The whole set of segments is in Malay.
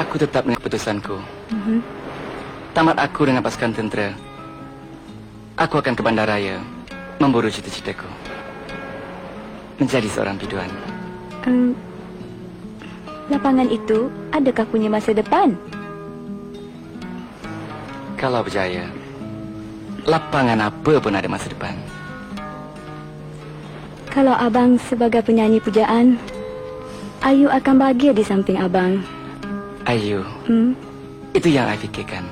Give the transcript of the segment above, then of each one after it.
Aku tetap dengan keputusanku. Tamat aku dengan pasukan tentera, aku akan ke bandaraya memburu cita-citaku. Menjadi seorang biduan. Lapangan itu adakah punya masa depan? Kalau berjaya, lapangan apa pun ada masa depan. Kalau abang sebagai penyanyi pujaan, Ayu akan bahagia di samping abang. Ayu, itu yang saya fikirkan.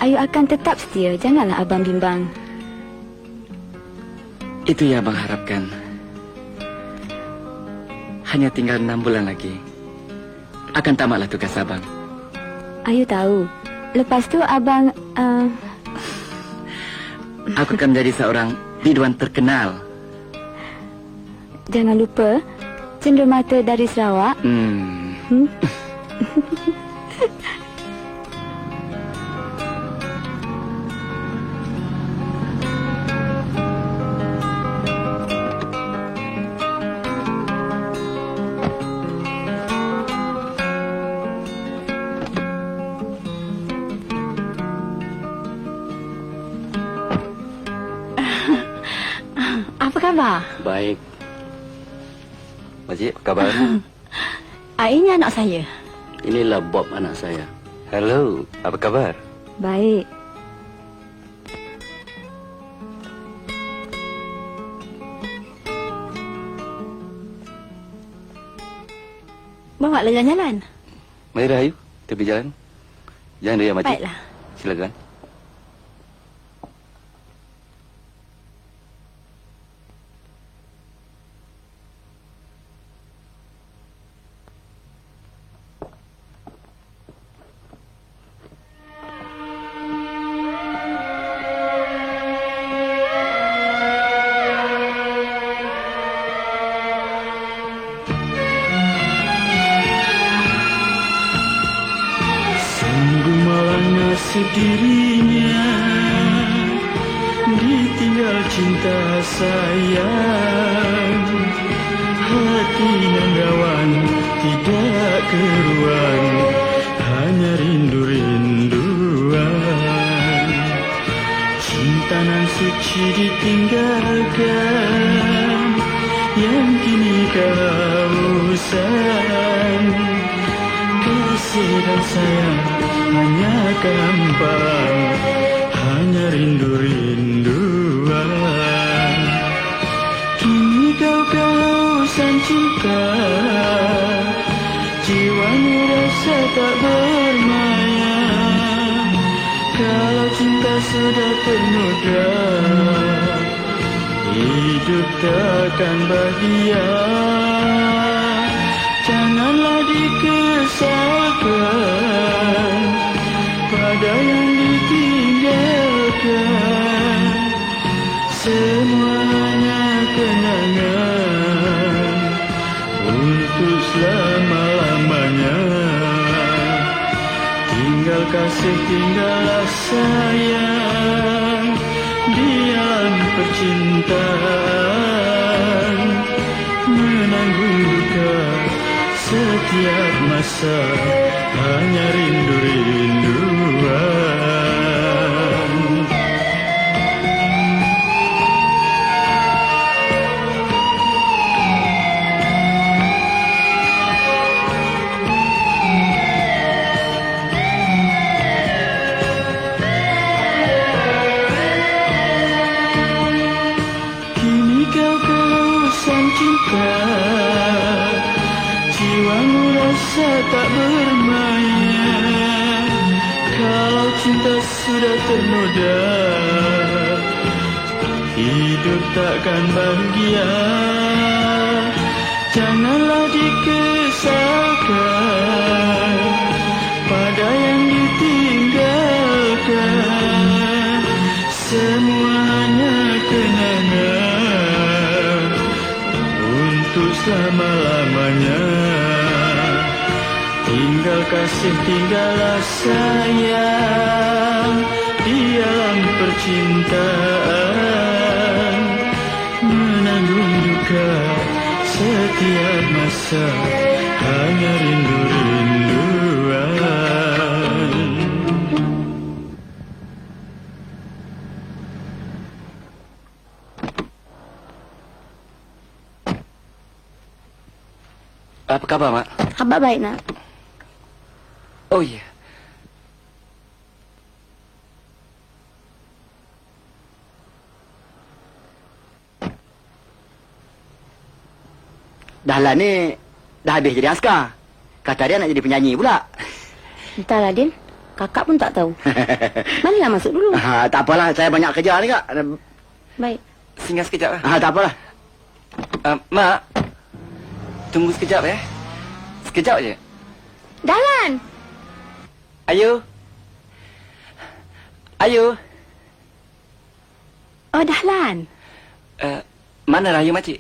Ayu akan tetap setia. Janganlah abang bimbang. Itu yang abang harapkan. Hanya tinggal 6 bulan lagi. Akan tamatlah tugas abang. Ayu tahu. Lepas tu abang... Aku akan menjadi seorang biduan terkenal. Jangan lupa, cenderamata dari Sarawak. Apa khabar? Baik. Makcik, apa khabar? Ini anak saya. Inilah Bob, anak saya. Hello, apa khabar? Baik. Bawa lah jalan-jalan. Mari Rahayu, tepi jalan. Jangan dia makcik. Baiklah. Silakan. Dirinya ditinggal cinta sayang, hati nanggawan tidak keruan, hanya rindu-rinduan. Cinta nan suci ditinggalkan, yang kini kehausan. Kasih dan sayang hanya gampang, hanya rindu-rinduan. Kini kau kehausan cinta, jiwamu rasa tak bermaya. Kalau cinta sudah ternoda, hidup takkan bahagia. Janganlah dikesalkan pada yang ditinggalkan, semuanya kenangan untuk selama-lamanya. Tinggal kasih, tinggallah sayang di alam percintaan, menanggung duka setiap masa, hanya rindu-rinduan. Kini kau kehausan cinta, jiwamu rasa tak bermaya. Kalau cinta sudah ternoda, hidup takkan bahagia. Janganlah dikesalkan pada yang ditinggalkan, selama-lamanya. Tinggal kasih, tinggallah sayang di alam percintaan, menanggung duka setiap masa, hanya rindu-rinduan. Apa khabar, Mak? Khabar baik, nak. Oh, ya. Dahlan ni dah habis jadi askar. Kata dia nak jadi penyanyi pula. Entahlah, Din. Kakak pun tak tahu. Marilah masuk dulu. Tak apalah, saya banyak kerja ni, Kak. Baik. Singgah sekejap, lah. Tak apalah. Mak, tunggu sekejap, ya. Sekejap je. Dahlan! Ayu. Ayu. Oh, Dahlan. Mana Rahayu, Makcik?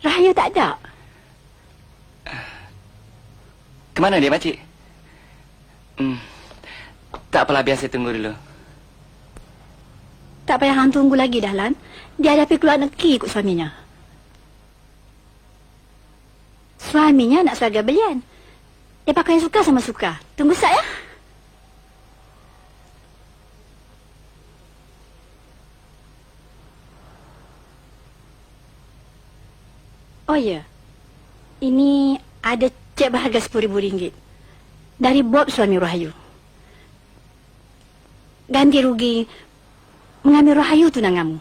Rahayu tak ada. Kemana dia, Makcik? Tak apalah, biar saya tunggu dulu. Tak payah hang tunggu lagi, Dahlan. Dia ada pergi keluar negeri ikut suaminya. Suaminya nak seragam belian. Dia pakai yang suka sama suka. Tunggu sat, ya. Oh, ya. Ini ada cek berharga RM10,000 dari Bob, suami Rahayu. Ganti rugi mengambil Rahayu tunanganmu.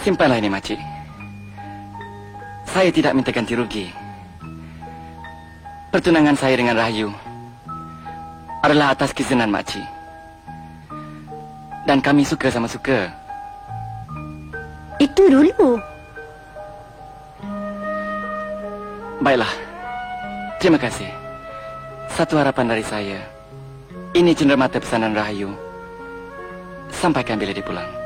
Simpanlah ini, Makcik. Saya tidak minta ganti rugi. Pertunangan saya dengan Rahayu adalah atas keizinan Makcik. Dan kami suka sama suka. Itu dulu. Baiklah. Terima kasih. Satu harapan dari saya. Ini cenderamata pesanan Rahayu. Sampaikan bila dia pulang.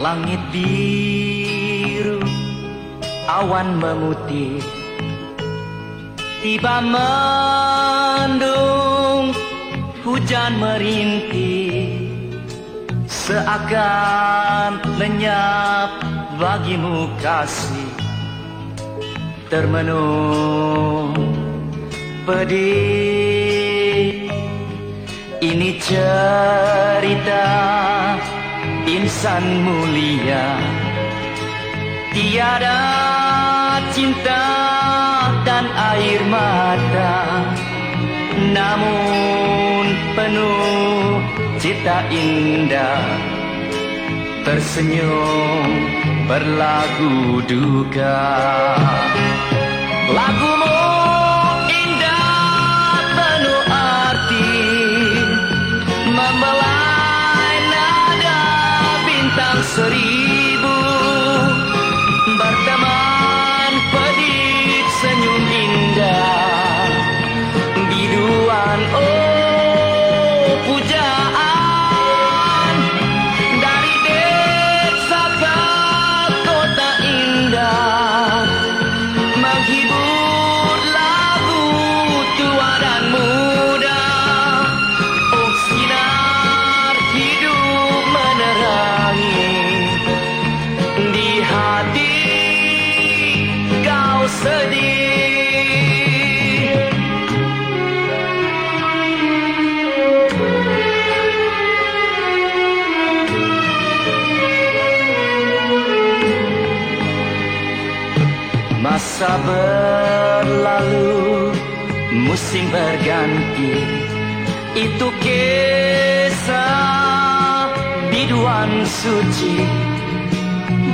Langit biru, awan memutih, tiba mendung, hujan merintih, seakan lenyap bagimu kasih, termenung pedih. Ini cerita insan mulia, tiada cinta dan air mata, namun penuh cita indah, tersenyum berlagu duka. Lagumu indah penuh arti, membelai nada bintang seribu, berteman pedih senyum indah, biduan oh pujaan dari desa ke kota indah, menghibur lagu tua dan muda. Oh sinar hidup menerangi Masa berlalu, musim berganti. Itu kisah biduan suci,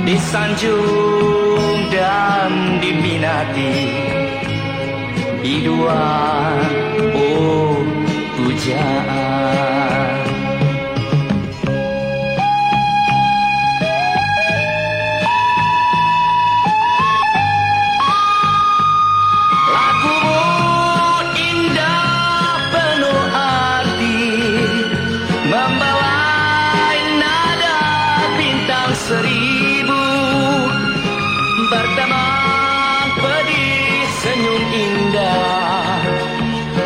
disanjung dan diminati. Biduan, oh pujaan. Lagumu indah penuh arti, membawa nada bintang seribu, berteman pedih senyum indah.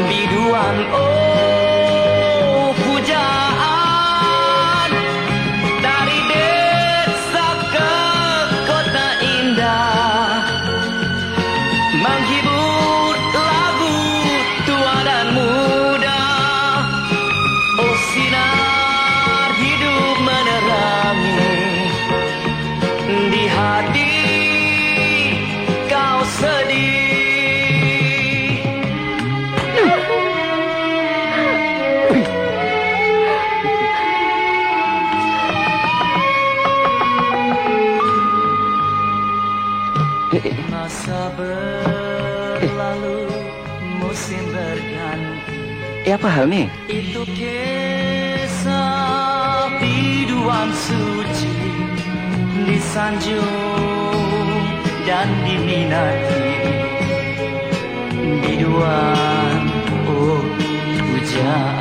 Biduan, oh pujaan, dari desa ke kota indah, menghibur lagu tua dan muda. Oh sinar hidup menerangi di hati kau sedih. Masa berlalu, musim berganti. Apa hal ni? Itu kisah biduan suci, disanjung dan diminati. Biduan, oh pujaan.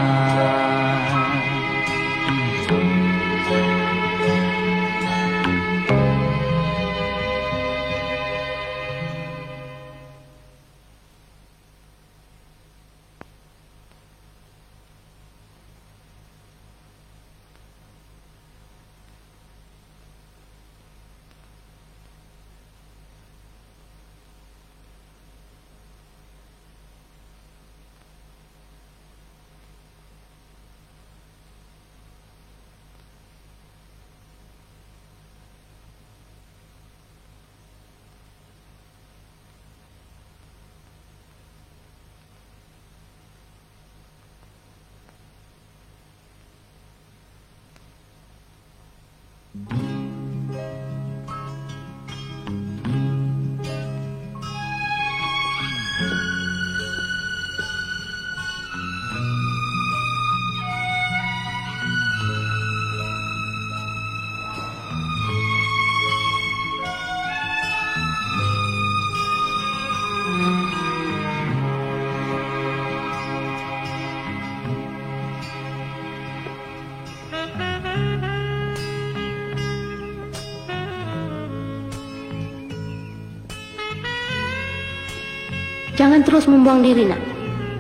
Jangan terus membuang diri, nak.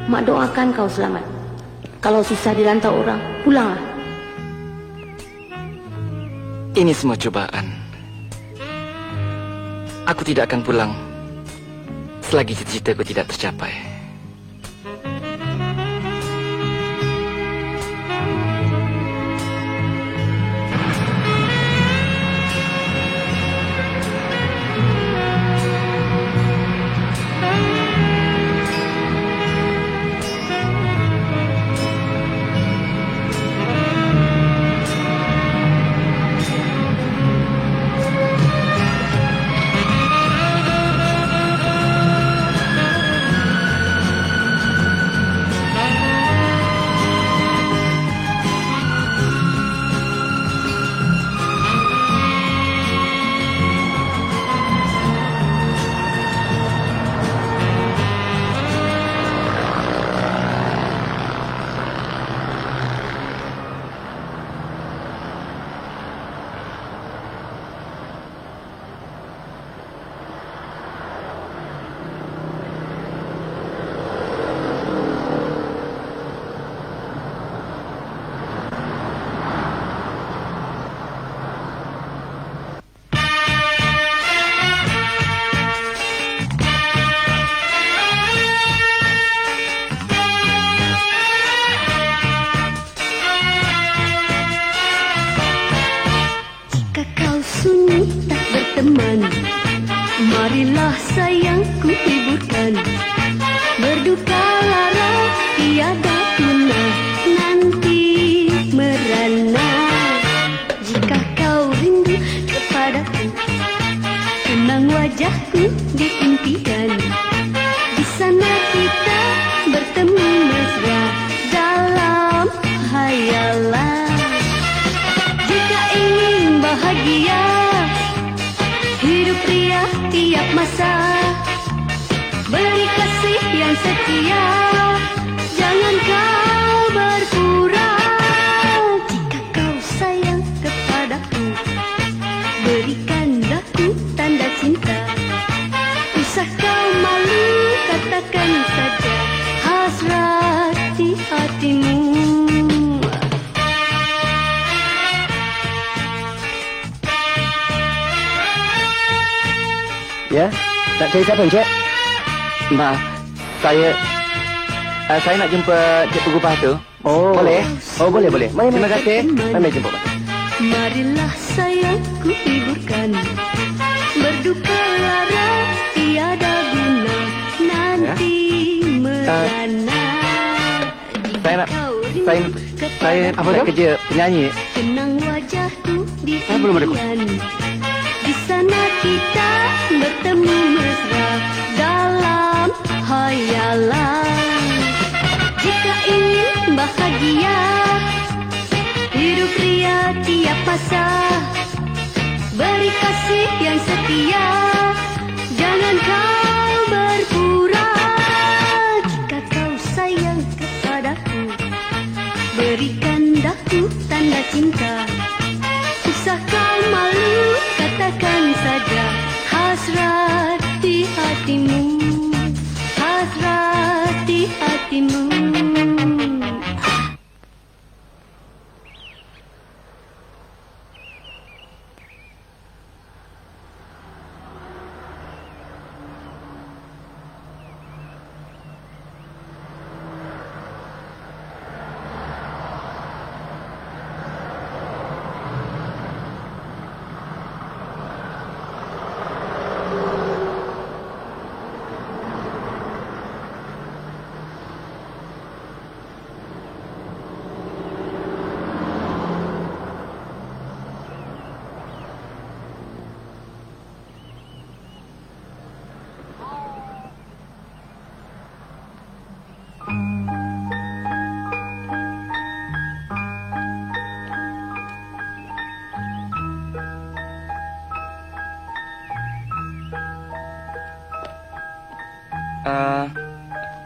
Mak doakan kau selamat. Kalau susah dilantau orang, pulanglah. Ini semua cubaan. Aku tidak akan pulang selagi cita-citaku tidak tercapai. Marilah sayangku hiburkan, berduka lara tiada guna nanti merana. Jika kau rindu kepadaku, kenang wajahku di impian. Di sana kita bertemu mesra dalam hayalan. Jika ingin bahagia, hidup ria tiap masa, beri kasih yang setia, jangan kau berkurang. Jika kau sayang kepadaku, berikan daku tanda cinta. Usah kau malu, katakan saja hasrat di hatimu. Ya, nak cari siapa, Encik? Maaf, saya nak jumpa Cik Pegupah tu. Oh, Boleh? Oh, boleh. Mari, Terima kasih. Mari jumpa. Marilah sayangku hiburkan, berduka lara tiada guna nanti merana. Saya nak kerja penyanyi. Kenang wajahku di belum ada impian. Di sana kita bertemu mesra dalam hayalan. Jika ingin bahagia, hidup ria tiap masa, beri kasih yang setia, jangan kau berkurang. Jika kau sayang kepadaku, berikan daku tanda cinta. Usah kau malu, katakan saja hasrat di hatimu, hasrat di hatimu.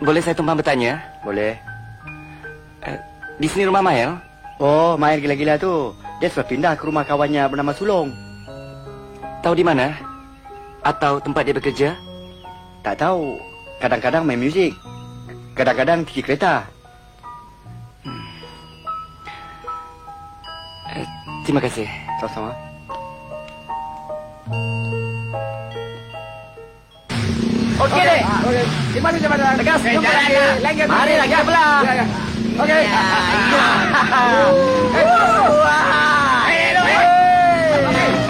Boleh saya tumpang bertanya? Boleh. Di sini rumah Mael? Oh, main gila-gila tu. Dia sudah pindah ke rumah kawannya bernama Sulong. Tahu di mana? Atau tempat dia bekerja? Tak tahu. Kadang-kadang main muzik. Kadang-kadang cuci kereta. Terima kasih. Sama-sama. Okey deh. Di mana jam ada? Tegas. Mari lagi belah. Okey.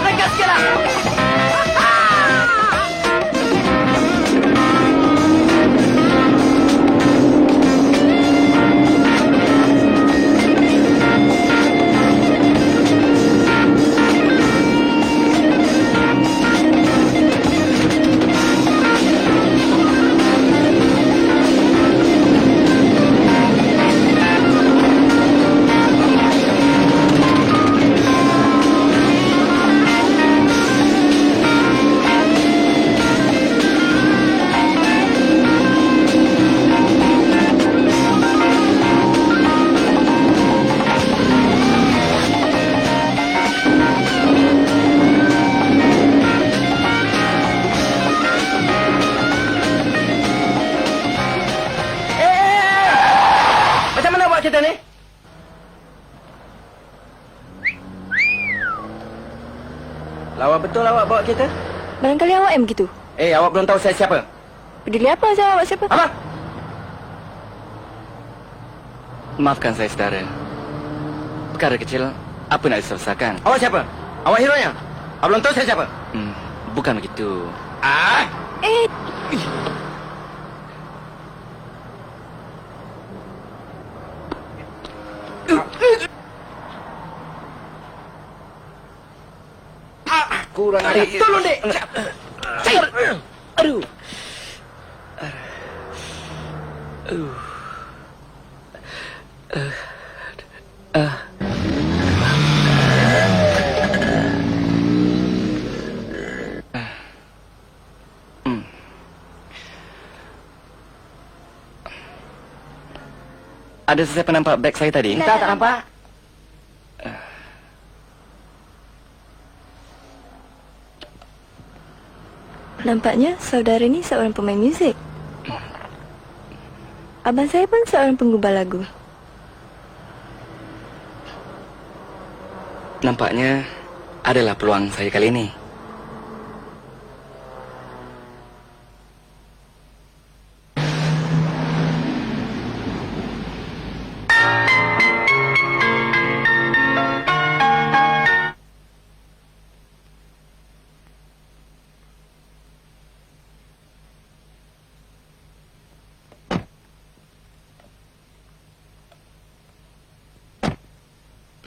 Tegas sikitlah. Kita ni? Lawa betul awak bawa kita? Barangkali awak yang begitu. Awak belum tahu saya siapa? Peduli apa saya awak siapa? Apa? Maafkan saya, saudara. Perkara kecil, apa nak diselesaikan? Awak siapa? Awak hero nya? Awak belum tahu saya siapa? Bukan begitu. Kurang ada. Tolong, Dek. Aduh. Ada sesiapa nampak beg saya tadi? Tak nampak. Nampaknya saudara ni seorang pemain muzik. Abang saya pun seorang penggubah lagu. Nampaknya adalah peluang saya kali ini.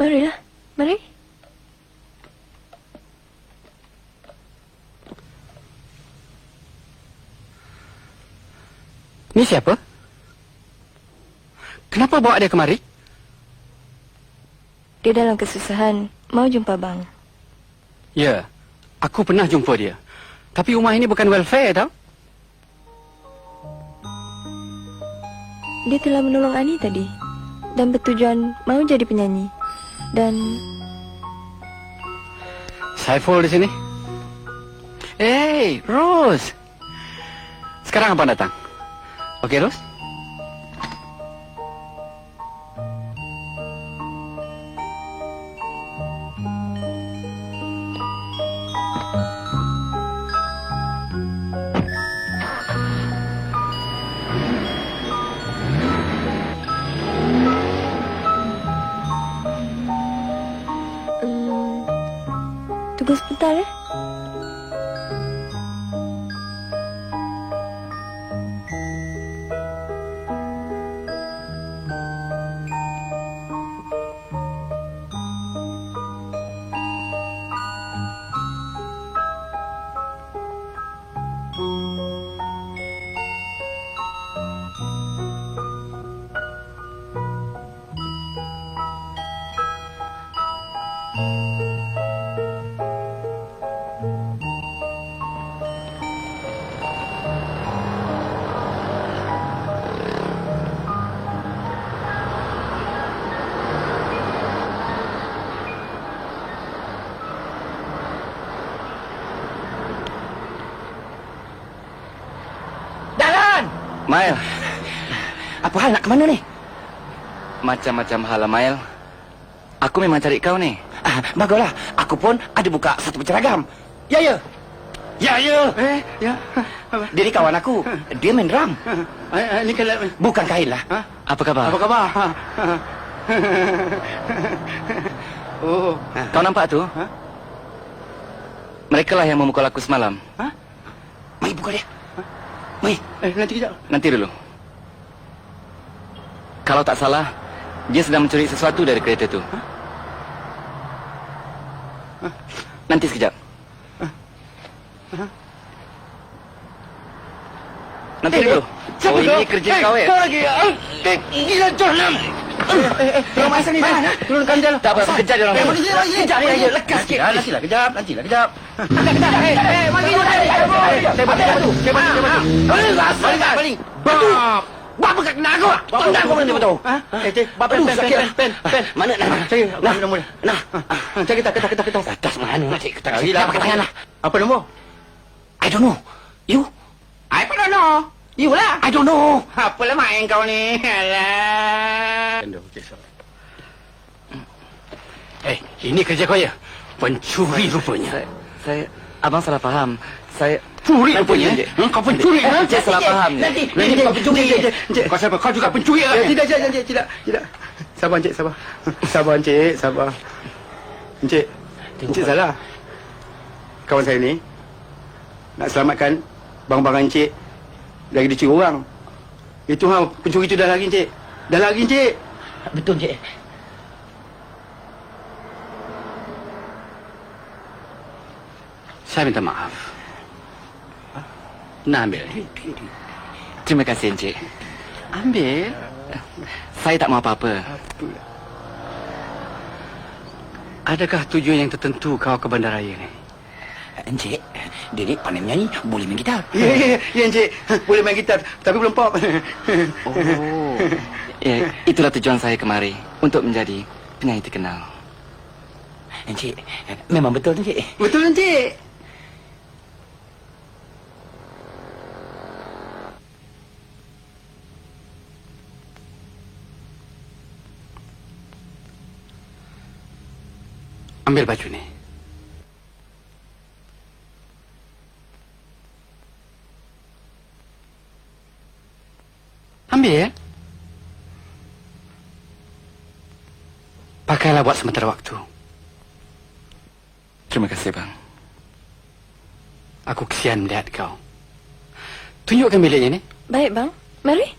Marilah, mari. Ni siapa? Kenapa bawa dia kemari? Dia dalam kesusahan, mau jumpa bang. Ya, aku pernah jumpa dia. Tapi rumah ini bukan welfare tau. Dia telah menolong Ani tadi dan bertujuan mau jadi penyanyi. Dan Saiful di sini. Hey, Rose. Sekarang abang datang. Okey, Rose? tunggu sebentar ya. Mail, Apa hal nak ke mana ni? macam-macam hal lah, Mail. Aku memang cari kau ni. Baguslah. Aku pun ada buka satu penceragam. Ya, ya. Ya, ya. Ya. Dia ni kawan aku. Dia main drum. Ini kalau Bukan kain lah. Apa khabar? apa khabar? Oh, Kau nampak tu? Mereka lah yang memukul aku semalam. Mai buka dia. Mai. nanti kejap. Nanti dulu. Kalau tak salah, dia sedang mencuri sesuatu dari kereta tu. Nanti sekejap. Nanti dulu. Oh, ini kerja kau ya? Kau lagi. Gila John. Orang masa ni dah. Turunkan dia lah. Tak apa, kejar dia orang. Kejap dia. Lekas sikit. Nantilah kejap. Kejap. Mari dulu. Saya bantu. Baling. Bapa kat kena aku. Tendang kau nanti betul. Cik, pen. Mana nak? Cik, apa nombor? Nah. Cik, kita. Atas mana nak cik? Kita Gila, pakai tangan lah. Apa nombor? I don't know. You? I pun don't know. You lah. I don't know. Apalah main kau ni? Alah. Ini kerja kau ya? Pencuri rupanya. Abang salah faham. Saya Curi Nanti, rupanya. Encik. Kau pencuri. Encik salah faham ni. Nanti kau pencuri. Kau siapa? Kau juga pencuri. Tidak. Sabar, Encik, sabar. Sabar, Encik, sabar. Encik salah. Kawan saya ni nak selamatkan barang-barang Encik lagi dicuri orang. Itu pencuri tu dah lari Encik. Dah lari Encik. Betul, Encik. Saya minta maaf. Nak ambil. Terima kasih, Encik. Ambil. Saya tak mau apa-apa. Adakah tujuan yang tertentu kau ke bandaraya ni? Encik, dia ni pandai menyanyi, boleh main gitar. Ya Encik. Boleh main gitar tapi belum pop. Oh. Ya, itulah tujuan saya kemari. Untuk menjadi penyanyi terkenal. Encik, memang betul Encik. Betul Encik. Ambil baju ni. Ambil ya. Pakailah buat sementara waktu. Terima kasih, bang. Aku kesian melihat kau. Tunjukkan biliknya ni. Baik, bang. Mari.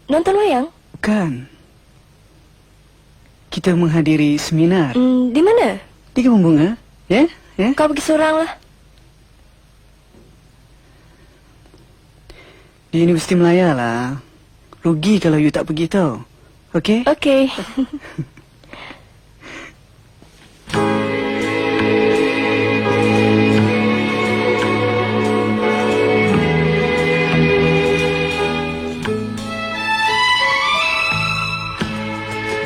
Nonton wayang? Bukan. Kita menghadiri seminar Di mana? di Kebun Bunga. Ya? Ya? Kau pergi seorang lah. Di Universiti Melaya lah. Rugi kalau you tak pergi tau. Okey? Okey.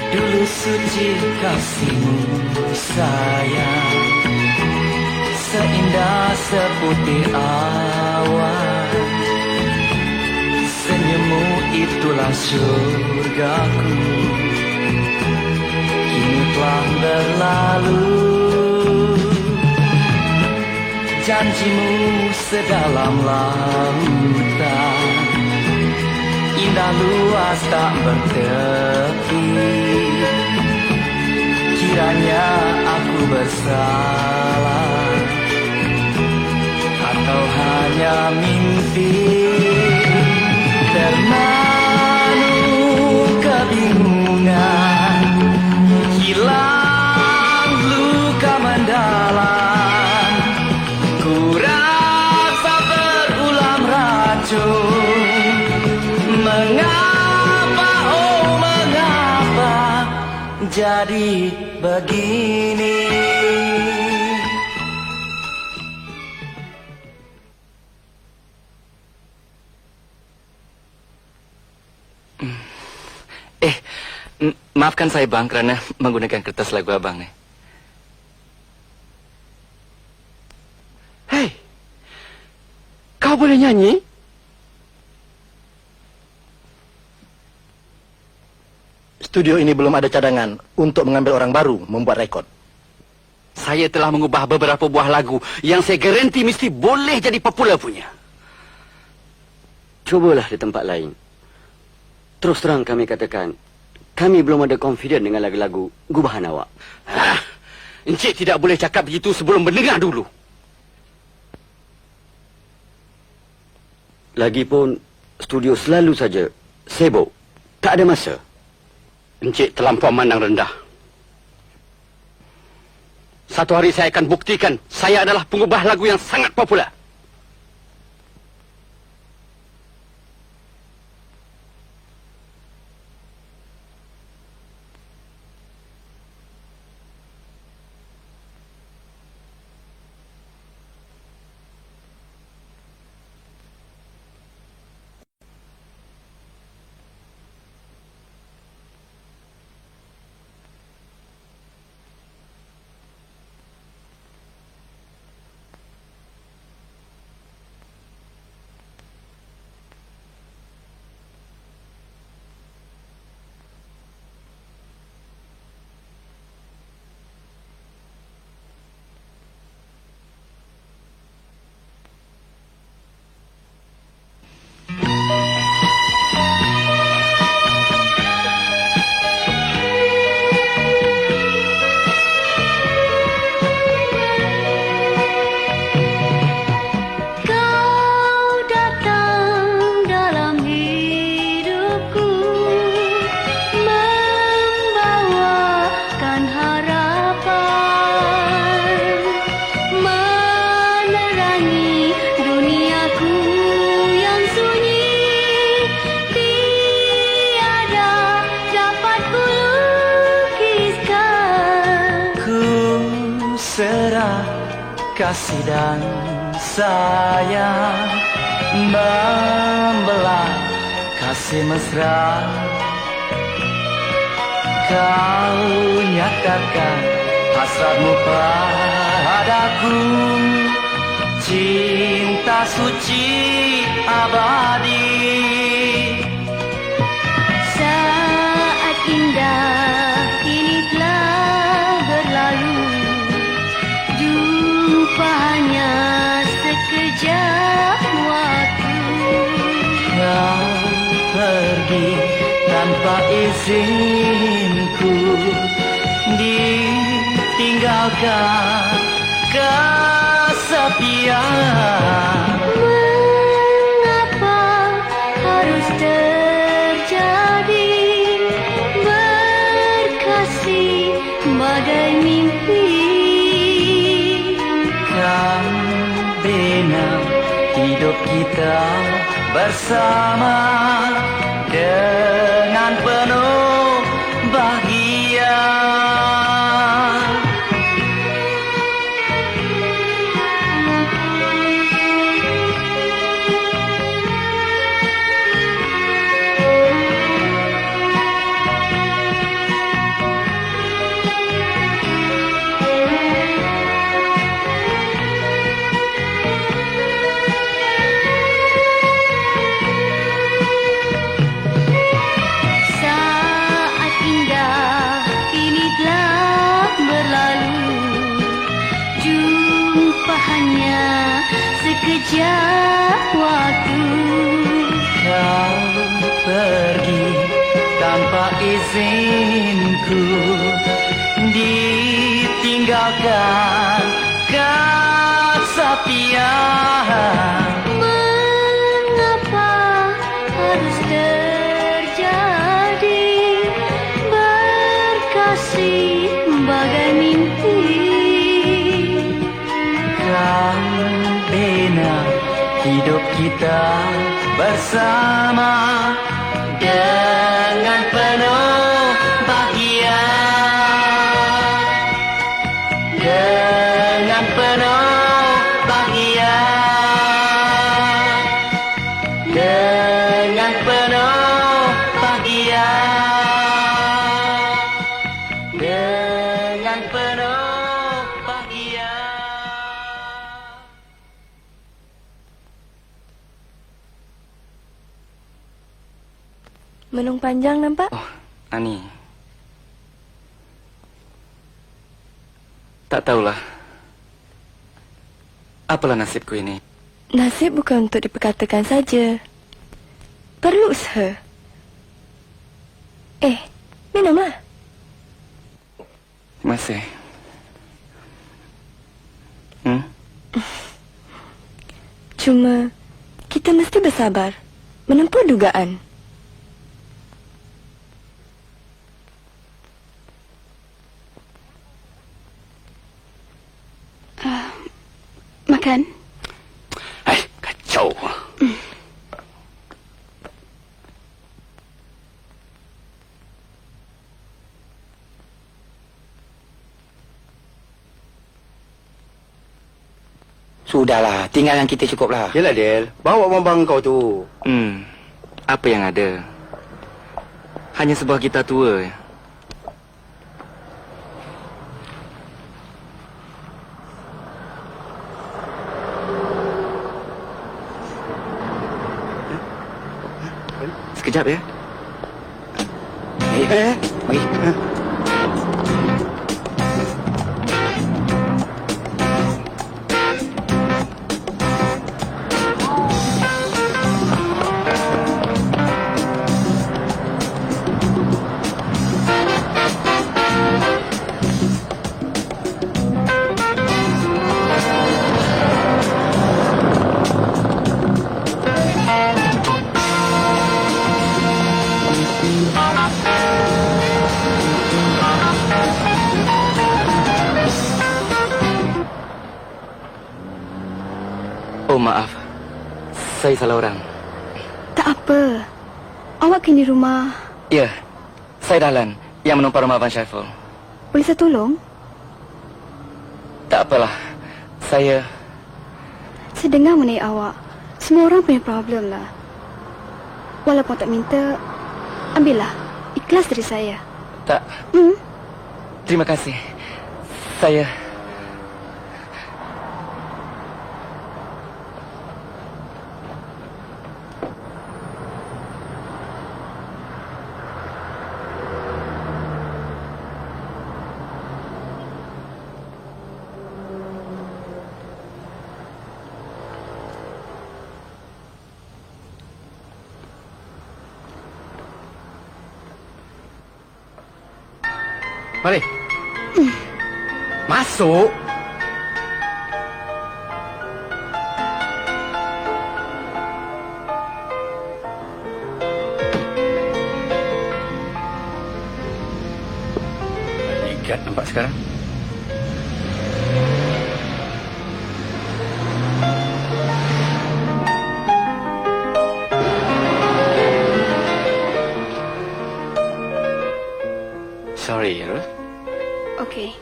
Dulu suci kasihmu sayang, seindah seputih awan. Senyummu itulah surgaku, kini telah berlalu. Janjimu sedalam lautan, indah luas tak bertepi. Kiranya aku bersalah atau hanya mimpi, termanu kebingungan, hilang luka mendalam. Ku rasa berulang racun. Mengapa, oh mengapa jadi begini? Maafkan saya, bang, kerana menggunakan kertas lagu abang ni. Hei, kau boleh nyanyi? Studio ini belum ada cadangan untuk mengambil orang baru membuat rekod. Saya telah mengubah beberapa buah lagu yang saya garanti mesti boleh jadi popular punya. Cubalah di tempat lain. Terus terang kami katakan, kami belum ada confident dengan lagu-lagu gubahan awak. Encik tidak boleh cakap begitu sebelum mendengar dulu. Lagipun, studio selalu saja sibuk. Tak ada masa. Encik terlampau mandang rendah. Satu hari saya akan buktikan saya adalah pengubah lagu yang sangat popular. kasih dan sayang membelah kasih mesra. Kau nyatakan hasratmu padaku, cinta suci abadi. Saat indah ini telah berlalu, jumpa hanya sekejap waktu. Kau pergi tanpa izinku, ditinggalkan kesepian. Mengapa harus terjadi berkasih bagai mimpi? Kan bina hidup kita bersama dengan penuh bahagia. Saat indah ini telah berlalu, jumpa hanya sekejap waktu. Kau pergi tanpa izinku, ditinggalkan kesepian. Mengapa harus terjadi berkasih bagai mimpi? Kan bina hidup kita bersama dengan penuh bahagia. Dengan penuh bahagia. Dengan penuh bahagia. Dengan penuh bahagia. Menung panjang nampak? Oh, Ani. Tak tahulah. Apalah nasibku ini. Nasib bukan untuk diperkatakan saja. Perlu usaha. Minumlah. Terima kasih. Cuma, kita mesti bersabar menempuh dugaan. Makan. Kacau. Sudahlah, tinggal yang kita cukuplah. Yelah, Del. Bawa bambang kau tu. Apa yang ada? Hanya sebuah gitar tua. Sekejap ya. Mari. Oh, maaf. Saya salah orang. Tak apa. Awak kini rumah. Ya, saya Dahlan yang menumpang rumah Abang Syaiful. Boleh saya tolong? Tak apalah. Saya Saya dengar mengenai awak. Semua orang punya problem lah. Walaupun tak minta, ambillah. Ikhlas dari saya. tak... Terima kasih. Saya... Mari. Masuk. Lihat nampak sekarang. Sorry, Ruth. Okey.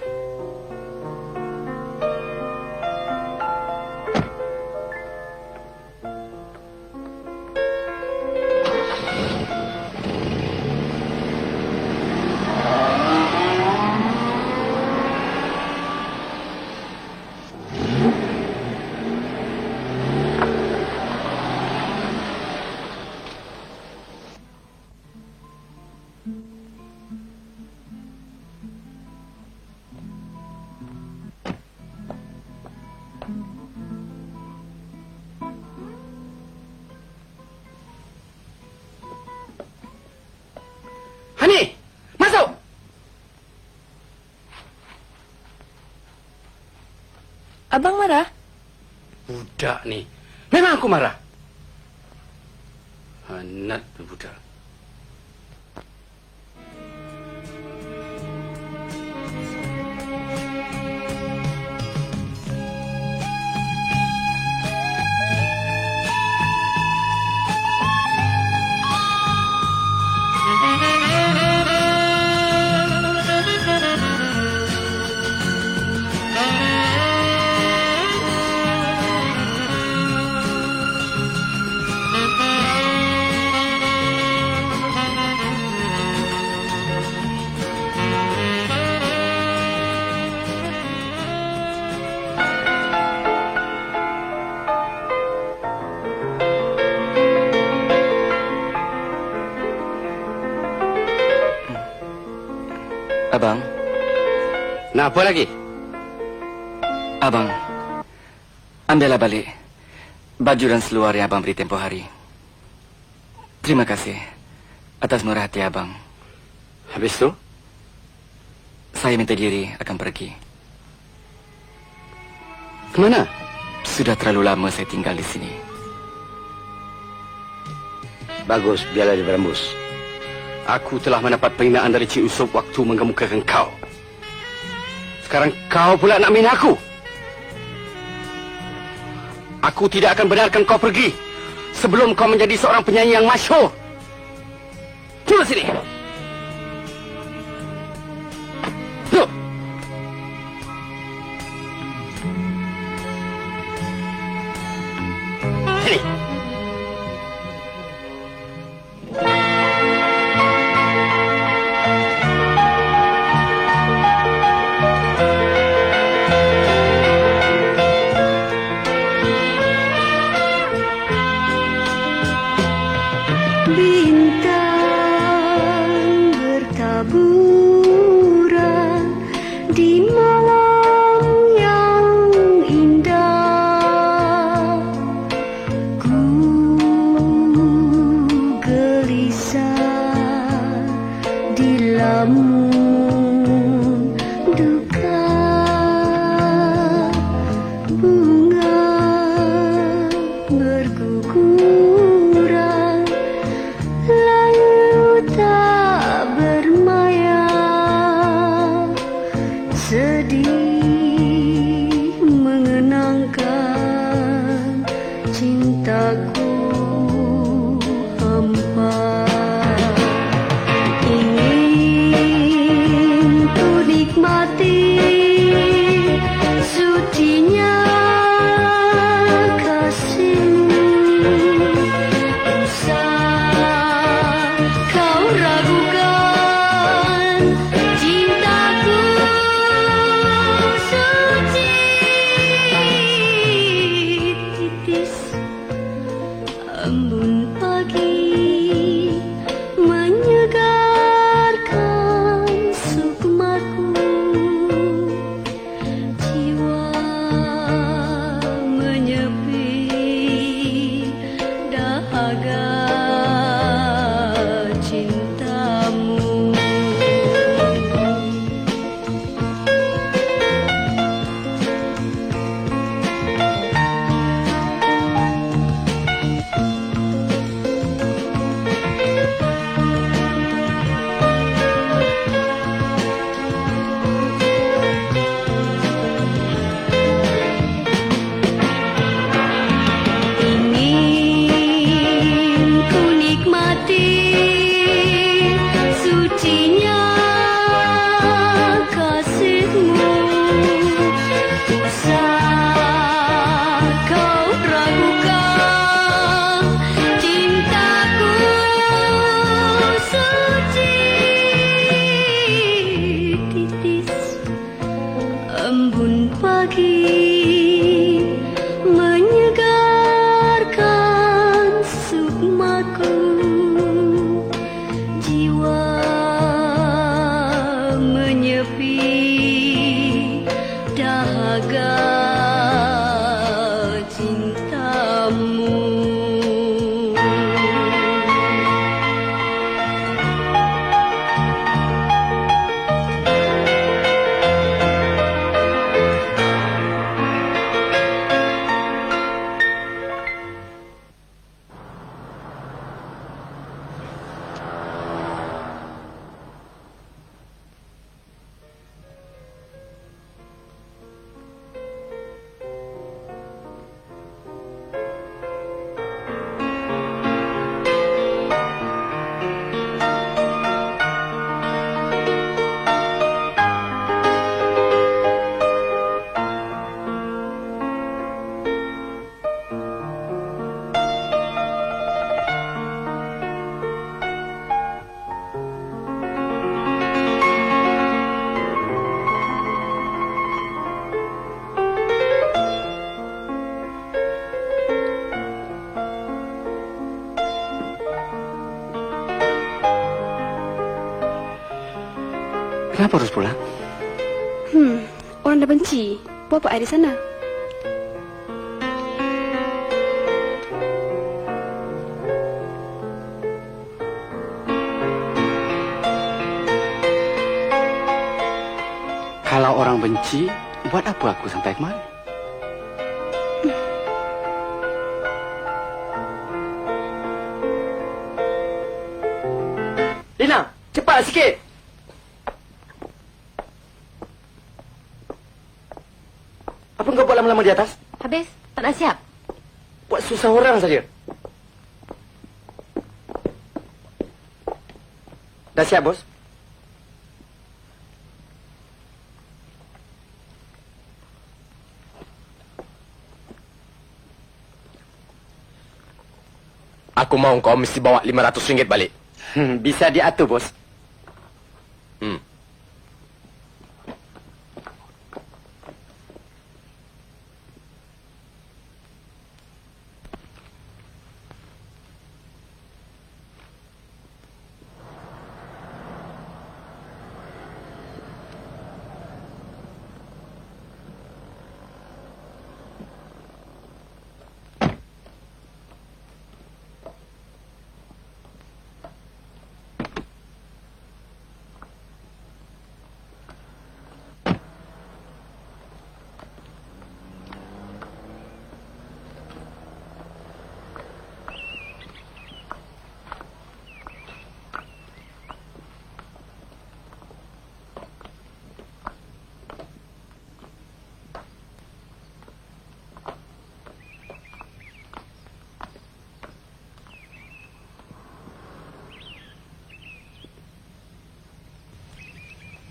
Hani, masuk. Abang marah? Budak ni. Memang aku marah. Hanat budak. Abang, Nak apa lagi? Abang, ambillah balik baju dan seluar yang Abang beri tempoh hari. Terima kasih atas murah hati Abang. Habis tu? Saya minta diri akan pergi. Kemana? Sudah terlalu lama saya tinggal di sini. Bagus, biarlah dia berembus. Aku telah mendapat penghinaan dari Cik Usop waktu mengemukakan kau. Sekarang kau pula nak menghina aku. Aku tidak akan benarkan kau pergi sebelum kau menjadi seorang penyanyi yang masyhur. Tunggu sini. Look. Sini. Bintang bertaburan di malam yang indah. Ku gelisah di lamun duka. Bunga berguguran, layu tak bermaya. Sedih mengenangkan cintaku hampa. Ingin Kenapa harus pulang? Orang dah benci. Buat apa I di sana? Kalau orang benci, buat apa aku sampai kemari? Lina, cepat sikit. Apa kau buat lama-lama di atas? Habis? Tak nak siap? Buat susah orang saja. Dah siap, bos? Aku mau kau mesti bawa RM500 balik. Bisa diatur, bos.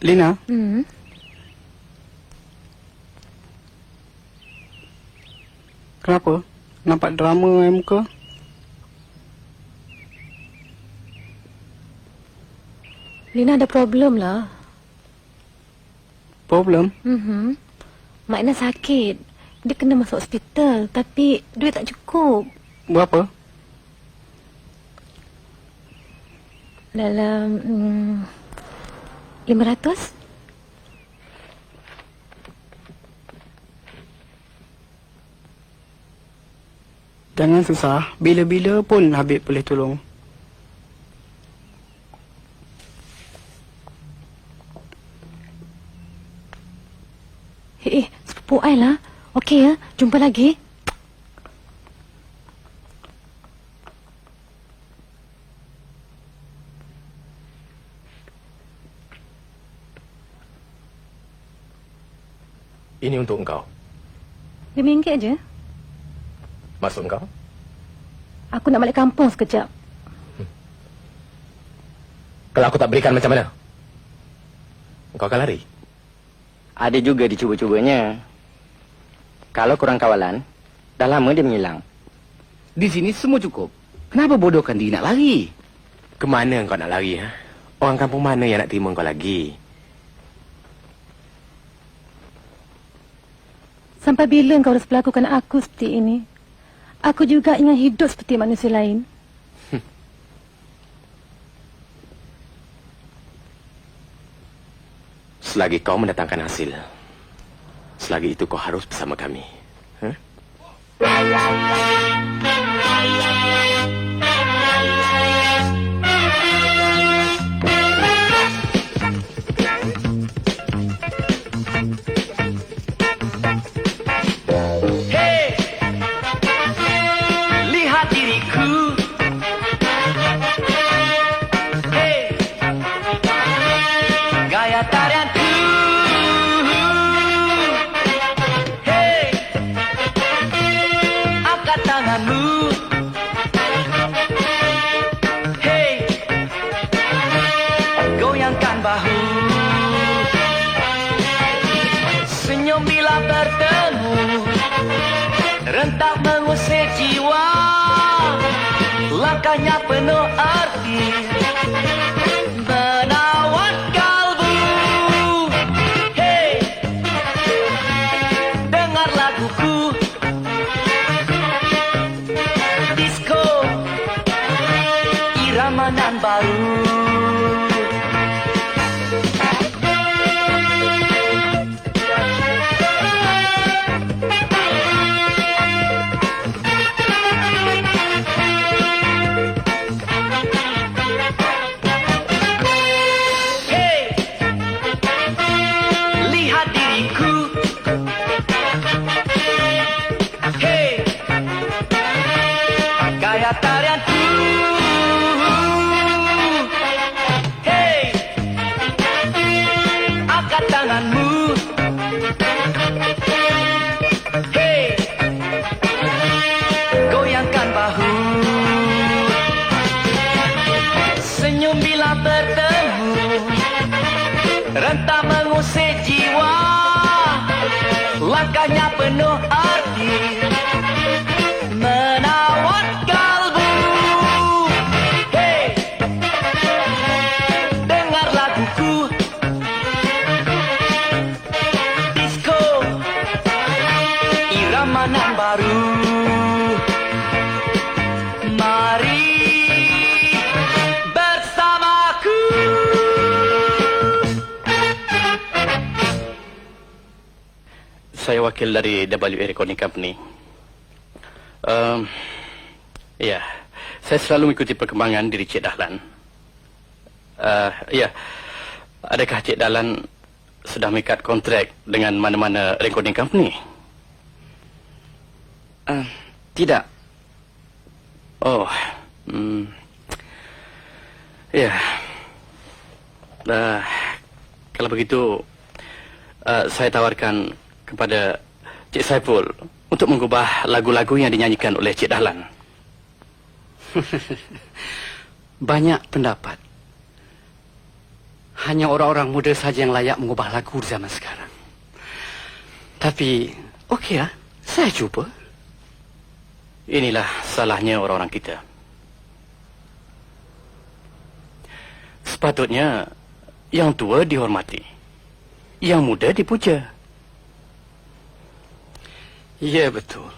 Lina, kenapa? Nampak drama muka? Lina ada problem lah. Problem? Mak Ina sakit. Dia kena masuk hospital. Tapi duit tak cukup. Berapa? Dalam 500? Jangan susah. Bila-bila pun Habib boleh tolong. Sepupu I lah. Okey ya, jumpa lagi. Ini untuk engkau. RM5 je. Maksud engkau? Aku nak balik kampung sekejap. Kalau aku tak berikan macam mana? Engkau akan lari. Ada juga dicuba-cubanya. Kalau kurang kawalan, dah lama dia menghilang. Di sini semua cukup. Kenapa bodohkan diri nak lari? Kemana engkau nak lari? Ha? Orang kampung mana yang nak terima engkau lagi? Sampai bila kau harus perlakukan aku seperti ini? Aku juga ingin hidup seperti manusia lain. Selagi kau mendatangkan hasil, selagi itu kau harus bersama kami. Hey, lihat diriku. Hey, gaya tarianku. Hey, angkat tanganmu. Hey, goyangkan bahu. Senyum bila bertemu, rentak mengusir jiwa. Langkahnya penuh arti, menawan kalbu. Hey, dengar laguku. Disco, irama nan baru. Senyum bila bertemu, rentah mengusik jiwa. Langkahnya penuh arti, menawar kalbu. Hey, dengar laguku, disco, irama nan baru. Mari bersamaku. Saya wakil dari WA Recording Company. Ya, saya selalu mengikuti perkembangan diri Cik Dahlan. Ya, adakah Cik Dahlan sudah mengikat kontrak dengan mana-mana recording company? Tidak. Oh, ya. Kalau begitu, saya tawarkan kepada Cik Saiful untuk mengubah lagu-lagu yang dinyanyikan oleh Cik Dahlan. Banyak pendapat. Hanya orang-orang muda saja yang layak mengubah lagu di zaman sekarang. Tapi, okeylah, saya cuba. Inilah salahnya orang-orang kita. Sepatutnya yang tua dihormati, yang muda dipuja. Ya, betul.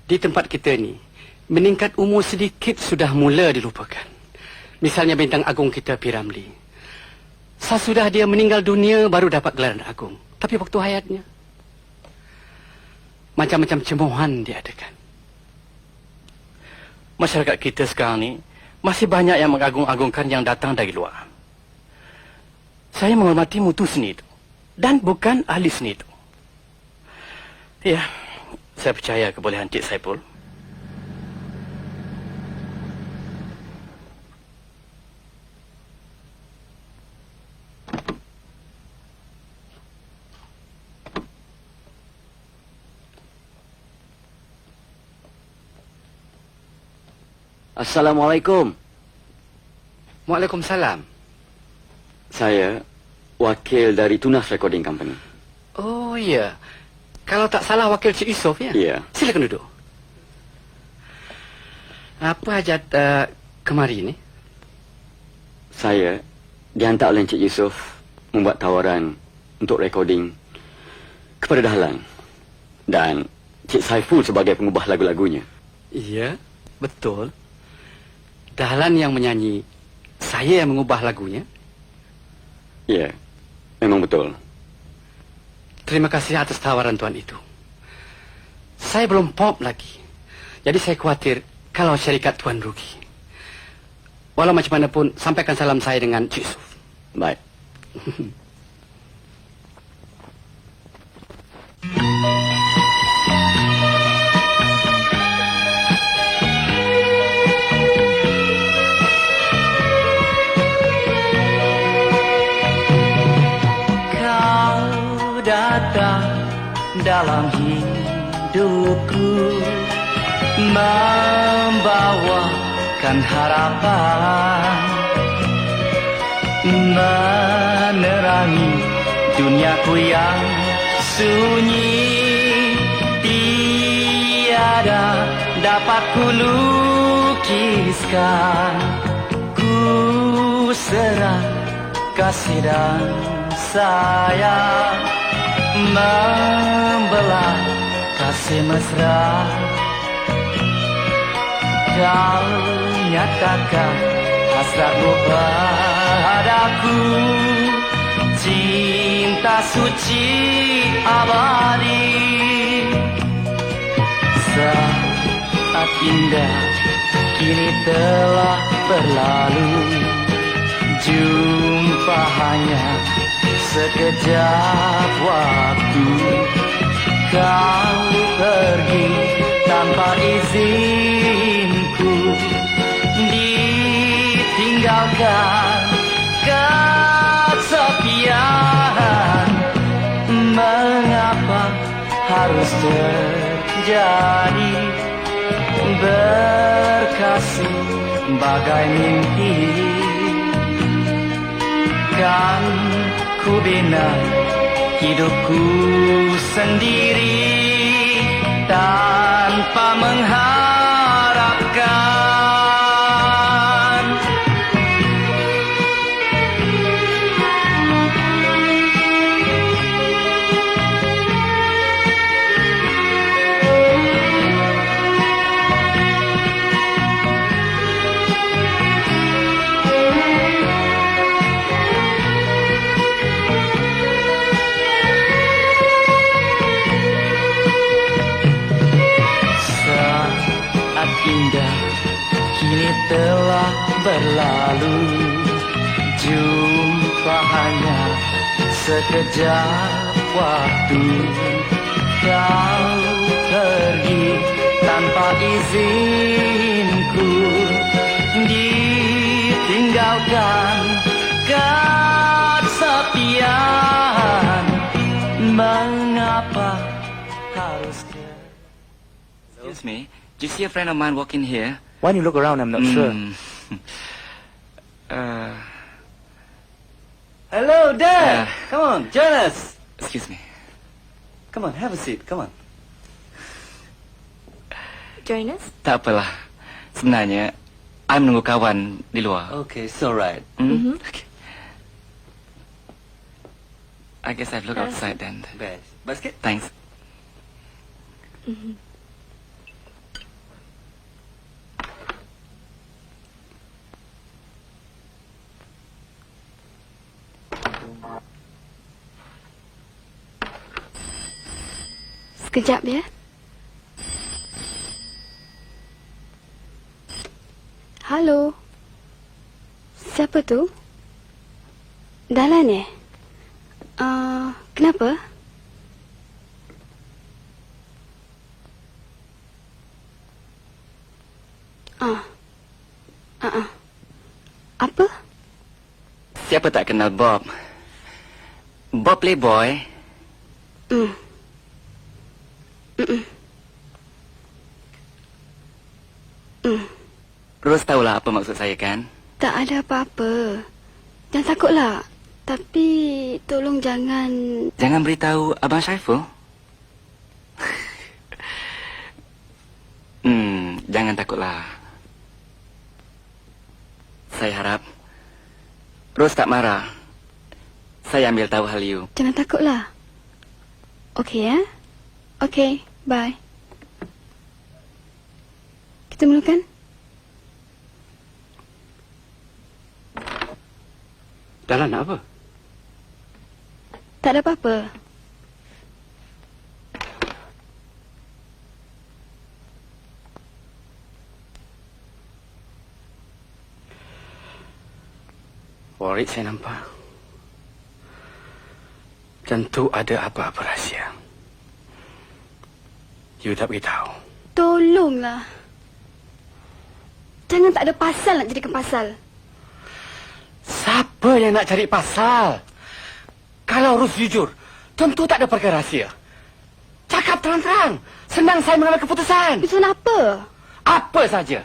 Di tempat kita ni, meningkat umur sedikit sudah mula dilupakan. Misalnya bintang agung kita P. Ramlee. Sesudah dia meninggal dunia baru dapat gelaran agung. Tapi waktu hayatnya, macam-macam cemoohan diadakan. Masyarakat kita sekarang ni masih banyak yang mengagung-agungkan yang datang dari luar. Saya menghormati mutu seni itu dan bukan ahli seni itu. Ya, saya percaya kebolehan Cik Saiful. Assalamualaikum. Waalaikumsalam. Saya wakil dari Tunas Recording Company. Oh, ya. Kalau tak salah wakil Cik Yusof, ya? Ya. Silakan duduk. Apa hajat kemari ni? Saya dihantar oleh Encik Yusof membuat tawaran untuk recording kepada Dahlan dan Cik Saiful sebagai pengubah lagu-lagunya. Iya, betul. Dahlan yang menyanyi, saya yang mengubah lagunya. Ya, memang betul. Terima kasih atas tawaran tuan itu. Saya belum pop lagi. Jadi saya khawatir kalau syarikat tuan rugi. Walau macam mana pun, sampaikan salam saya dengan Cik Yusuf. Baik. Datang dalam hidupku, membawakan harapan, menerangi duniaku yang sunyi. Tiada dapat kulukiskan, ku serah kasih dan sayang, membelah kasih mesra. Kau nyatakan hasratmu padaku, cinta suci abadi. Saat indah kini telah berlalu, jumpa hanya sekejap waktu. Kau pergi tanpa izinku, ditinggalkan kesepian. Mengapa harus terjadi? Berkasih bagai mimpi Kan ku bina hidupku sendiri tanpa mengharapkan. Saat indah kini telah berlalu, jumpa hanya sekejap waktu. Kau pergi tanpa izinku, ditinggalkan kesepian. Mengapa harus Excuse me, do you see a friend of mine walking here? Why don't you look around? I'm not sure. Hello, Dad. Come on, join us. Excuse me. Come on, have a seat. Come on. Join us? Tak apalah. Sebenarnya, I menunggu kawan di luar. Okay, it's all right. Okay. I guess I've looked outside then. Best. Basket? Thanks. Sekejap ya. Halo. Siapa tu? Dahlan kenapa? Apa? Siapa tak kenal Bob? Bob Playboy. Rose tahulah apa maksud saya kan? Tak ada apa-apa. Jangan takutlah. Tapi tolong jangan... Jangan beritahu Abang Syaiful. Jangan takutlah. Saya harap Rose tak marah. Saya ambil tahu hal you. Jangan takutlah. Okey ya? Okey, bye. Kita mulakan? Dahlan nak apa? Tak ada apa-apa. Warid saya nampak. Tentu ada apa-apa rahsia. You tak beritahu. Tolonglah. Jangan tak ada pasal nak jadikan pasal. Siapa yang nak cari pasal? Kalau Rus jujur, tentu tak ada perkara rahsia. Cakap terang-terang. Senang saya mengambil keputusan. Keputusan apa? Apa saja.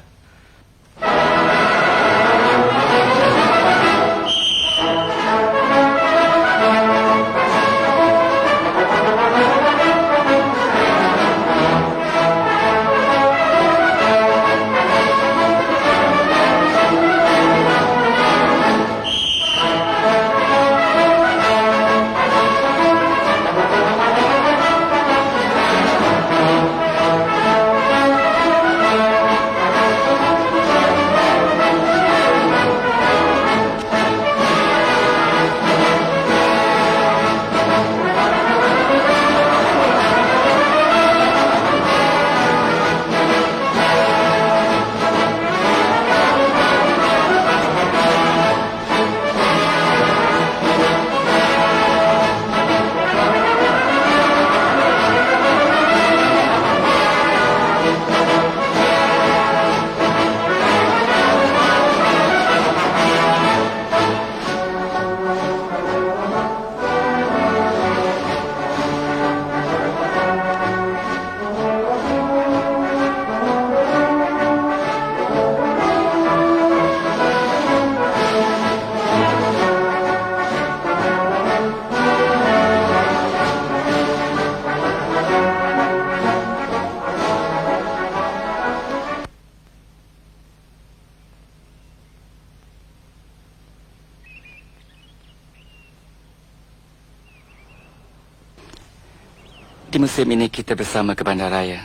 Di musim ini kita bersama ke bandaraya.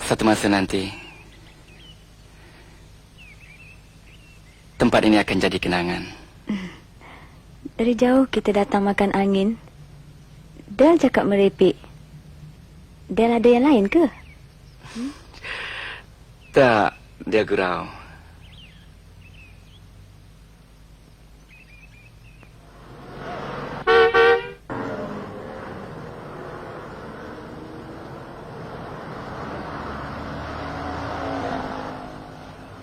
Satu masa nanti, tempat ini akan jadi kenangan. Dari jauh kita datang makan angin. Del cakap merepek. Del ada yang lain ke? Tak, dia gurau.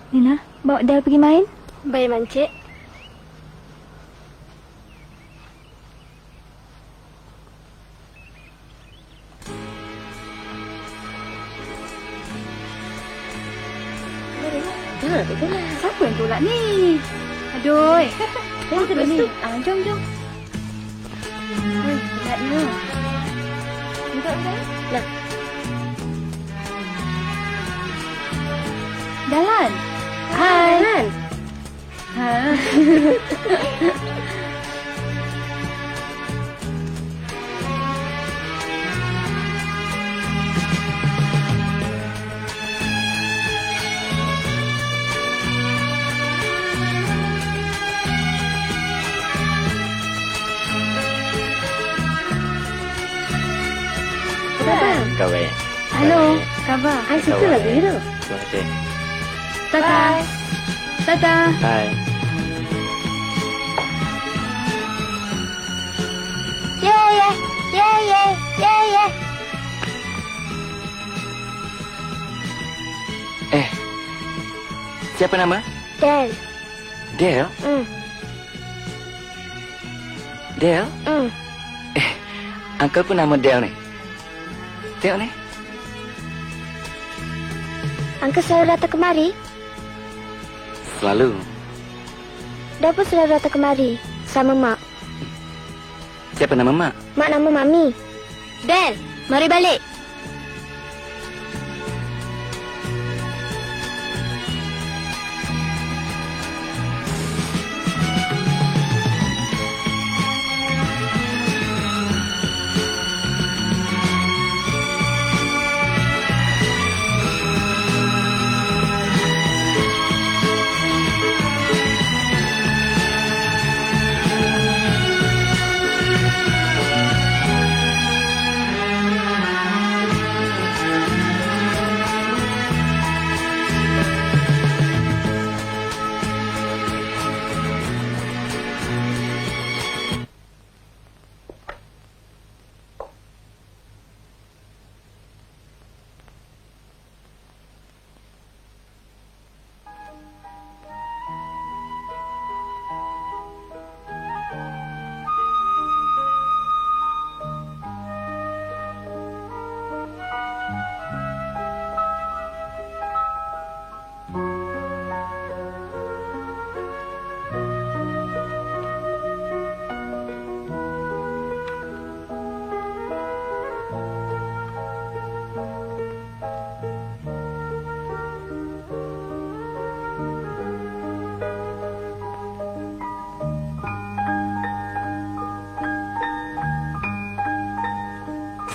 Nina, bawa Del pergi main. Baik, Encik. Siapa yang tolak ni? Aduh. Siapa ni? Jom, jom. Beratnya. Enggak. Lah. Jalan. Hai. Jalan. Ha. Kawan. Halo, khabar? Saya suka lagu ni tu. Terima kasih. Tata. Tata. Hai. Siapa nama? Del. Del? Del? Uncle pun nama Del ni. Tengok ni. Uncle selalu datang kemari? Selalu. Dia pun selalu datang kemari. Sama Mak. Siapa nama Mak? Mak nama Mami. Del, mari balik.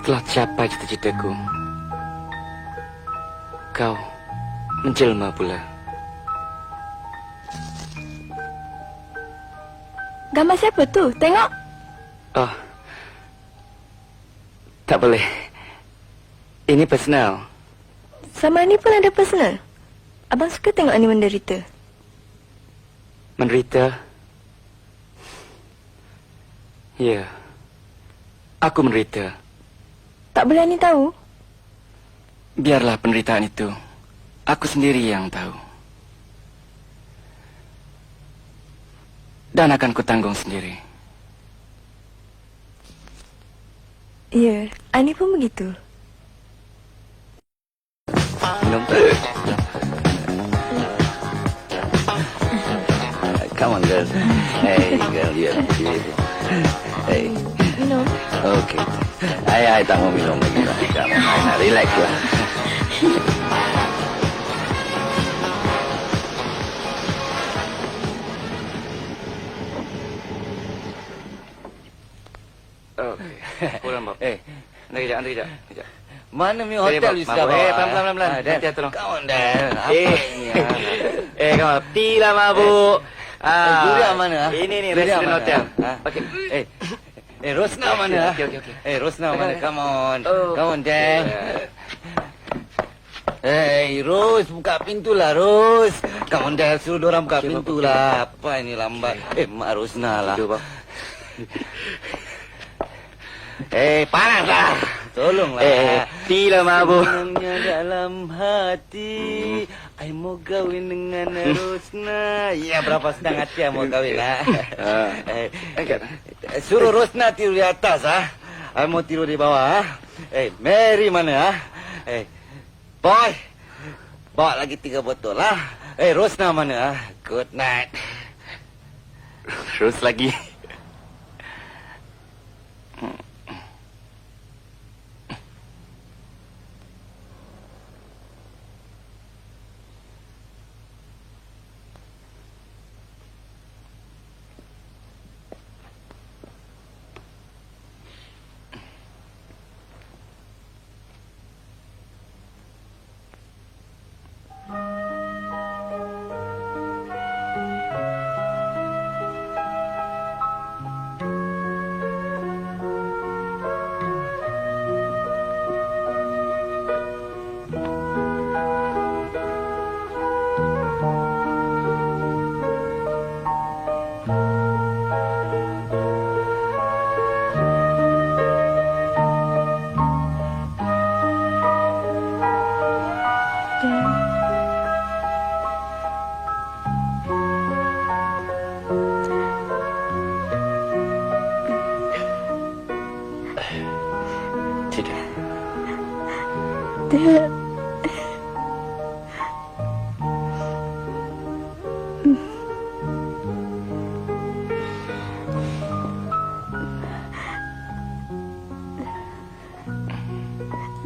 Setelah capai cita-citaku, kau menjelma pula. Gambar siapa tu? Tengok. Oh, tak boleh. Ini personal. Sama ni pun ada personal. Abang suka tengok ni menderita. Menderita? Ya, aku menderita. Tak boleh ni tahu? Biarlah penderitaan itu. Aku sendiri yang tahu. Dan akan kutanggung sendiri. Ya, Ani pun begitu. Minum. Come on, girl. Hey, girl, yeah. Hey. Minum. Okay. I tak mau minum lagi lah. Come on, I nak relax lah. Okey. Kurang, Bob. Anda kejap. Mana punya hotel you sudah bawa? Pelan-pelan. Nanti tolong. Come on, Dan. Apa ini? Come on. Tilah mabuk. Julia mana? Ini Julia resident mana? hotel. Okey. Rosna mana? Okey. Rosna mana? Come on, Dan. Ros, buka pintu lah, Ros. Come on, Dan. Suruh diorang buka pintu lah. Apa ini lambat? Mak Rosna lah. Panas lah. Tolonglah. Tilah mabuk. Senangnya dalam hati, I mau kawin dengan Rosna. Ya, berapa senang hati I mau kawin lah. Suruh Rosna tidur di atas I mau tidur di bawah Mary mana Boy, bawa lagi 3 botol Rosna mana Good night. Terus lagi.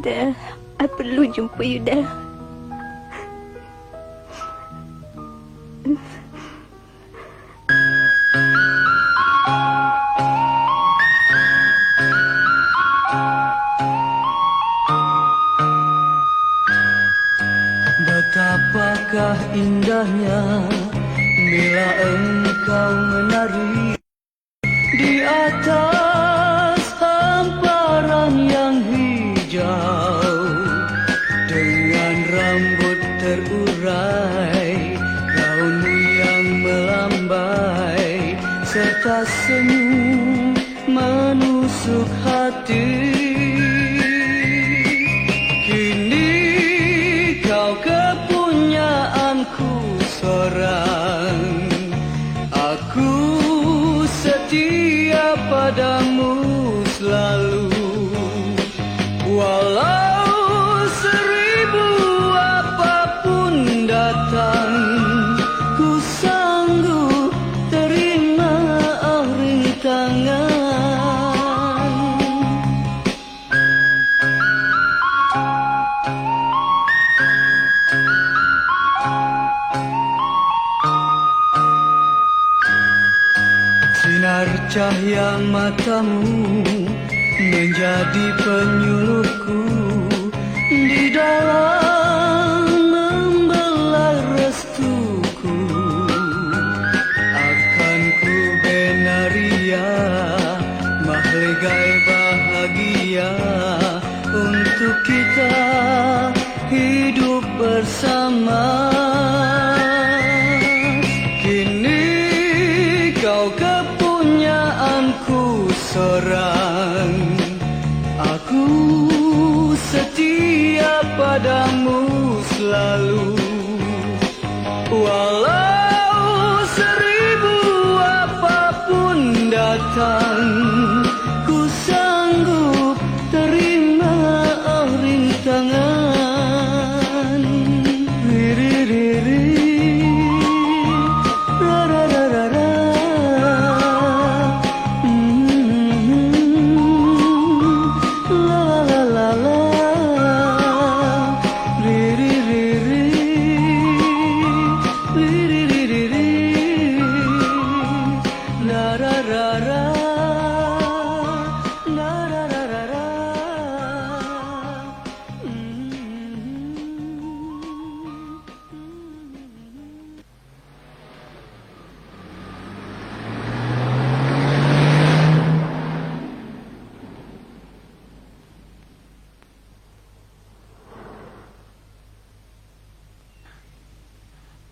Del, I perlu jumpa you, Del. Betapakah indahnya bila engkau menari di atas hamparan yang hijau, dengan rambut terurai, gaunmu yang melambai, serta senyum menusuk hati. Aku setia padamu selalu, walau 1000 apapun datang, ku sanggup terima rintangan. Sinar cahaya matamu menjadi penyuluhku di dalam membelai restuku. Akan ku benaria mahligai bahagia untuk kita hidup bersama. Kau kepunyaanku seorang, aku setia padamu selalu, walau 1000 apapun datang, ku sanggup terima rintangan. La la la la,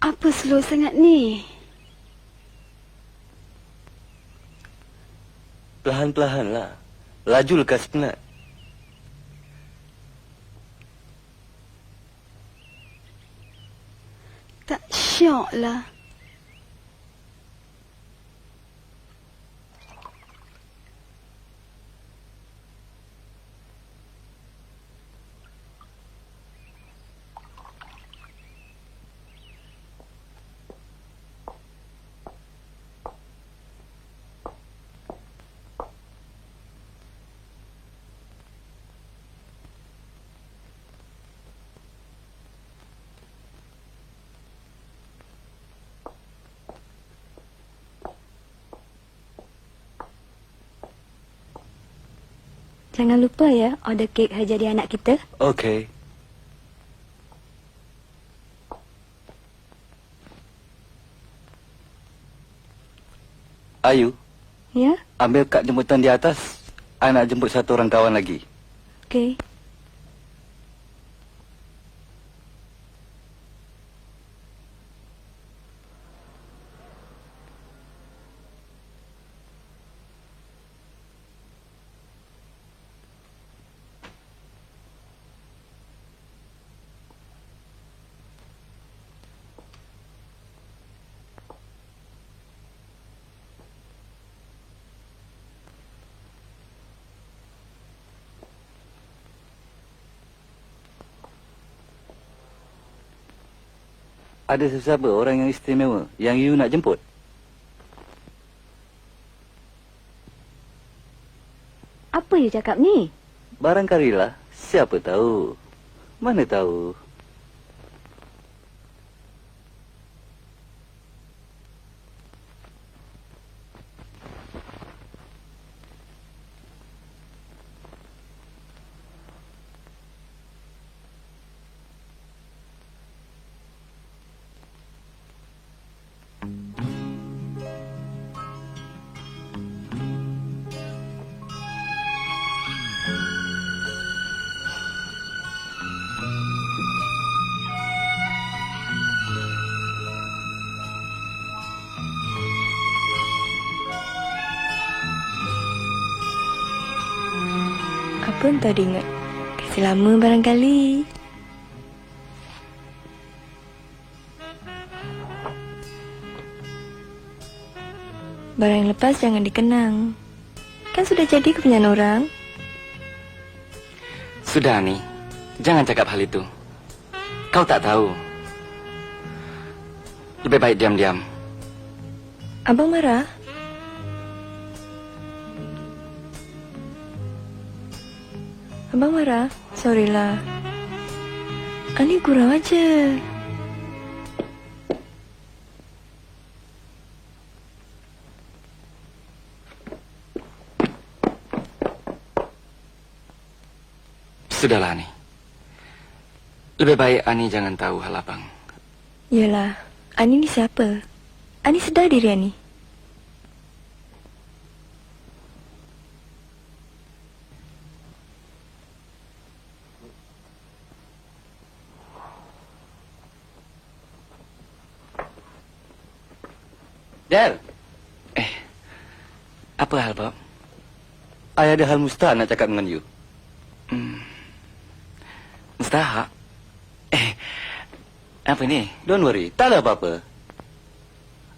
Apa slow sangat ni? Perlahan-perlahan lah. Laju lekas penat. Tak syok lah. Jangan lupa ya, order kek hari jadi anak kita. Okey. Ayu, Ya? ambil kad jemputan di atas. I nak jemput satu orang kawan lagi. Okey. Ada sesiapa orang yang istimewa yang you nak jemput? Apa you cakap ni? Barangkalilah, siapa tahu. Mana tahu. Apa entah dia ingat? Kasih lama barangkali. Barang yang lepas jangan dikenang. Kan sudah jadi kepunyaan orang. Sudah, Ani. Jangan cakap hal itu. Kau tak tahu. Lebih baik diam-diam. Abang marah? Abang marah? Sorry lah. Ani gurau aja. Sudahlah, Ani. Lebih baik Ani jangan tahu hal abang. Yalah, Ani ni siapa? Ani sedar diri Ani. Del, Apa hal, Bob? I ada hal mustahak nak cakap dengan you. Mustahak? Apa ni? Don't worry, tak ada apa-apa.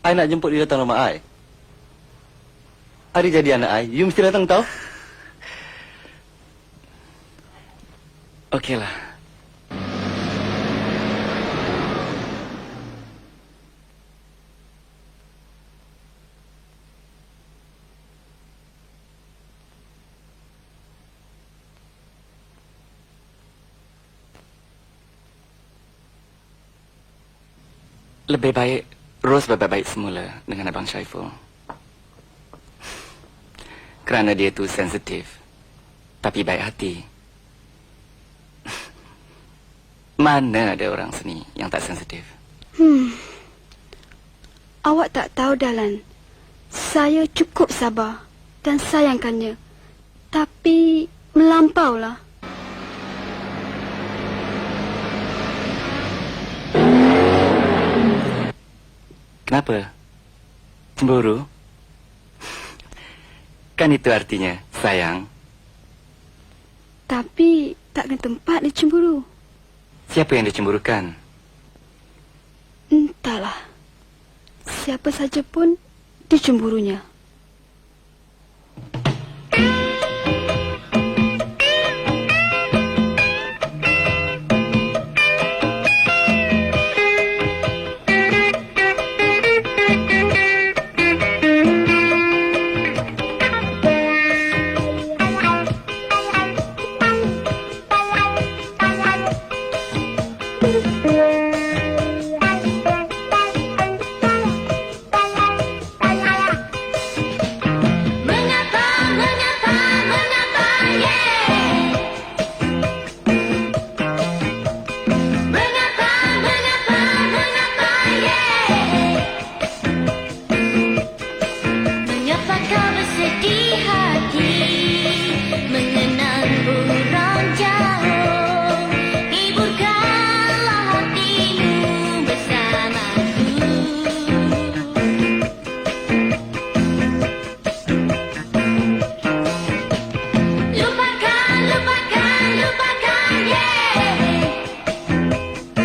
I nak jemput dia datang rumah I. Hari jadi anak I, you mesti datang tau. Okeylah. Lebih baik Rose berbaik-baik semula dengan Abang Syaiful. Kerana dia tu sensitif. Tapi baik hati. Mana ada orang sini yang tak sensitif? Awak tak tahu, Dahlan. Saya cukup sabar dan sayangkannya. Tapi melampaulah. Kenapa? Cemburu? Kan itu artinya sayang. Tapi takkan tempat dia cemburu. Siapa yang dicemburukan? Entahlah. Siapa saja pun dicemburunya.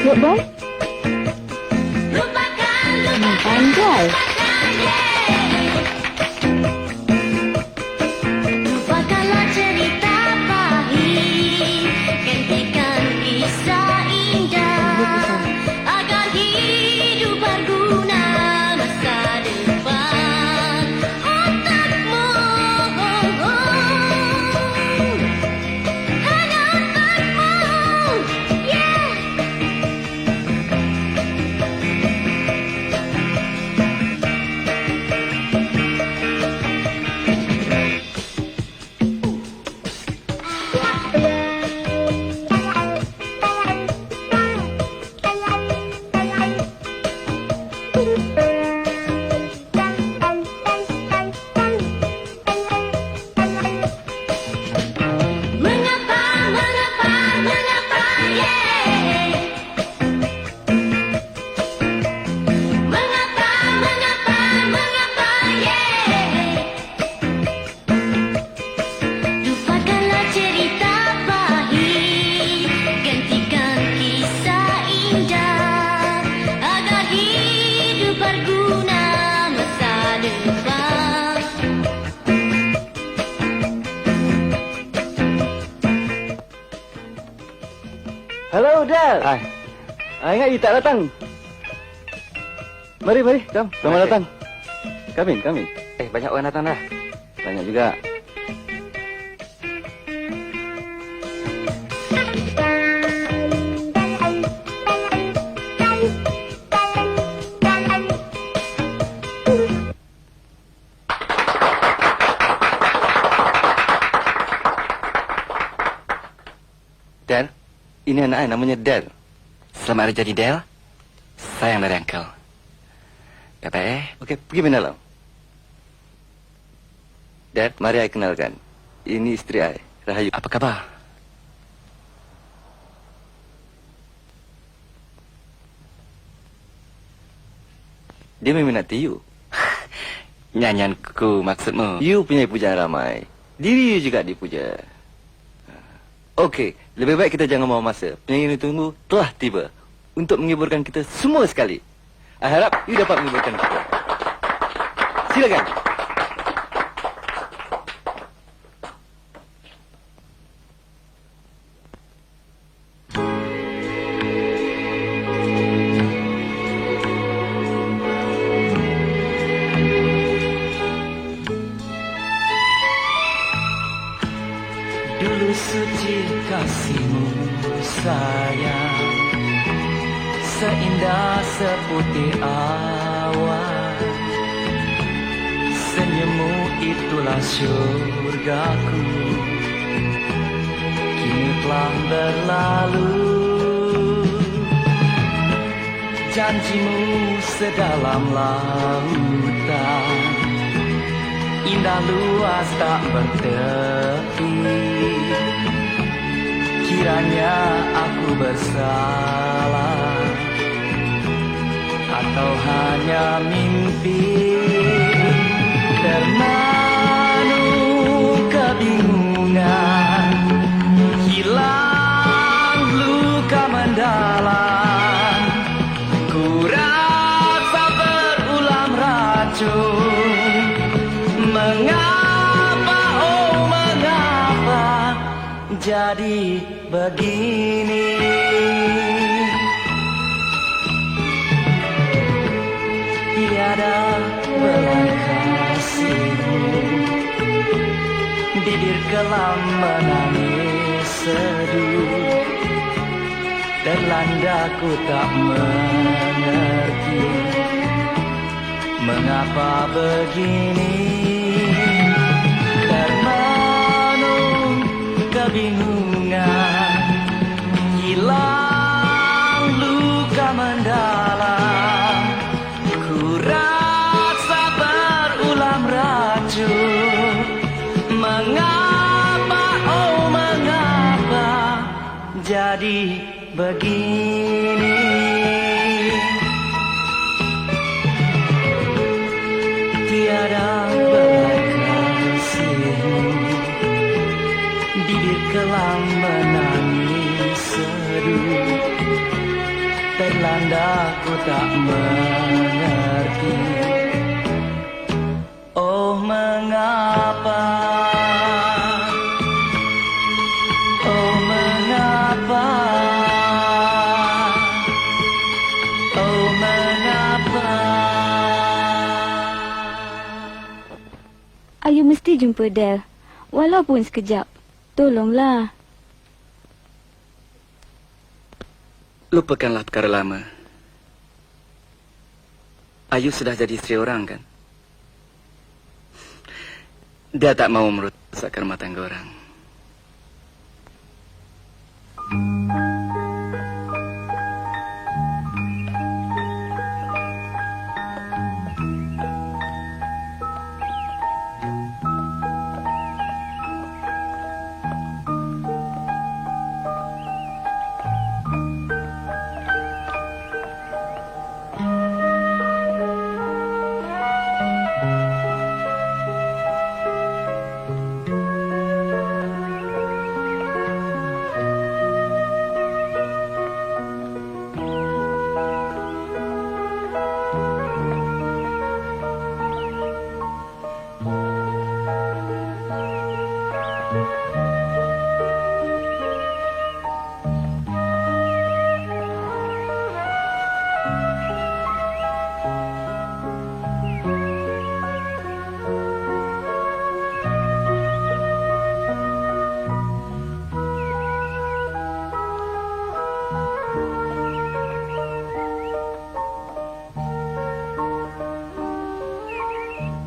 Look, Boy. Pandai. Lupakanlah cerita pahit, gantikan kisah indah, agar hidup berguna masa depan untukmu. Hanya untukmu, yeah. Mengapa, yeah. Mengapa, yeah. Lupakanlah cerita pahit, gantikan kisah indah, agar hidup berguna masa depan. Hello, Del. Hai. Ingat you tak datang. Mari, jom. Selamat datang. Come in. Banyak orang datang dah. Banyak juga. Del, ini anak namanya Del. Selamat hari jadi Del. Sayang dari Uncle. Bye-bye. Okey, pergi main dalam. Dad, mari saya kenalkan. Ini isteri saya, Rahayu. Apa kabar? Dia meminati you. Nyanyianku maksudmu? You punya pujaan ramai. Diri you juga dipuja. Okey, lebih baik kita jangan buang masa. Penyanyi yang ditunggu telah tiba untuk menghiburkan kita semua sekali. Saya harap you dapat menghiburkan kita. Silakan. Dulu suci kasihmu sayang, seindah seputih awan. Senyummu itulah syurgaku, kini telah berlalu. Janjimu sedalam lautan, indah luas tak bertepi. Kiranya aku bersalah atau hanya mimpi termenung kebingungan, hilang luka mendalam, ku rasa berulang racun. Mengapa, oh mengapa jadi begini? Tiada belas kasihmu, bibir kelam menangis seduh, terlanda ku tak mengerti mengapa begini. Termenung kebingungan, hilang luka mendalam, ku rasa berulang racun. Mengapa, oh mengapa jadi begini? Tiada belas kasihmu, bibir kelam menangis seduh, terlanda ku tak mengerti. Oh mengapa, oh mengapa, oh mengapa. Ayu mesti jumpa Del. Walaupun sekejap. Tolonglah. Lupakanlah perkara lama. Ayu sudah jadi isteri orang, kan? Dia tak mau merusak rumah tangga orang.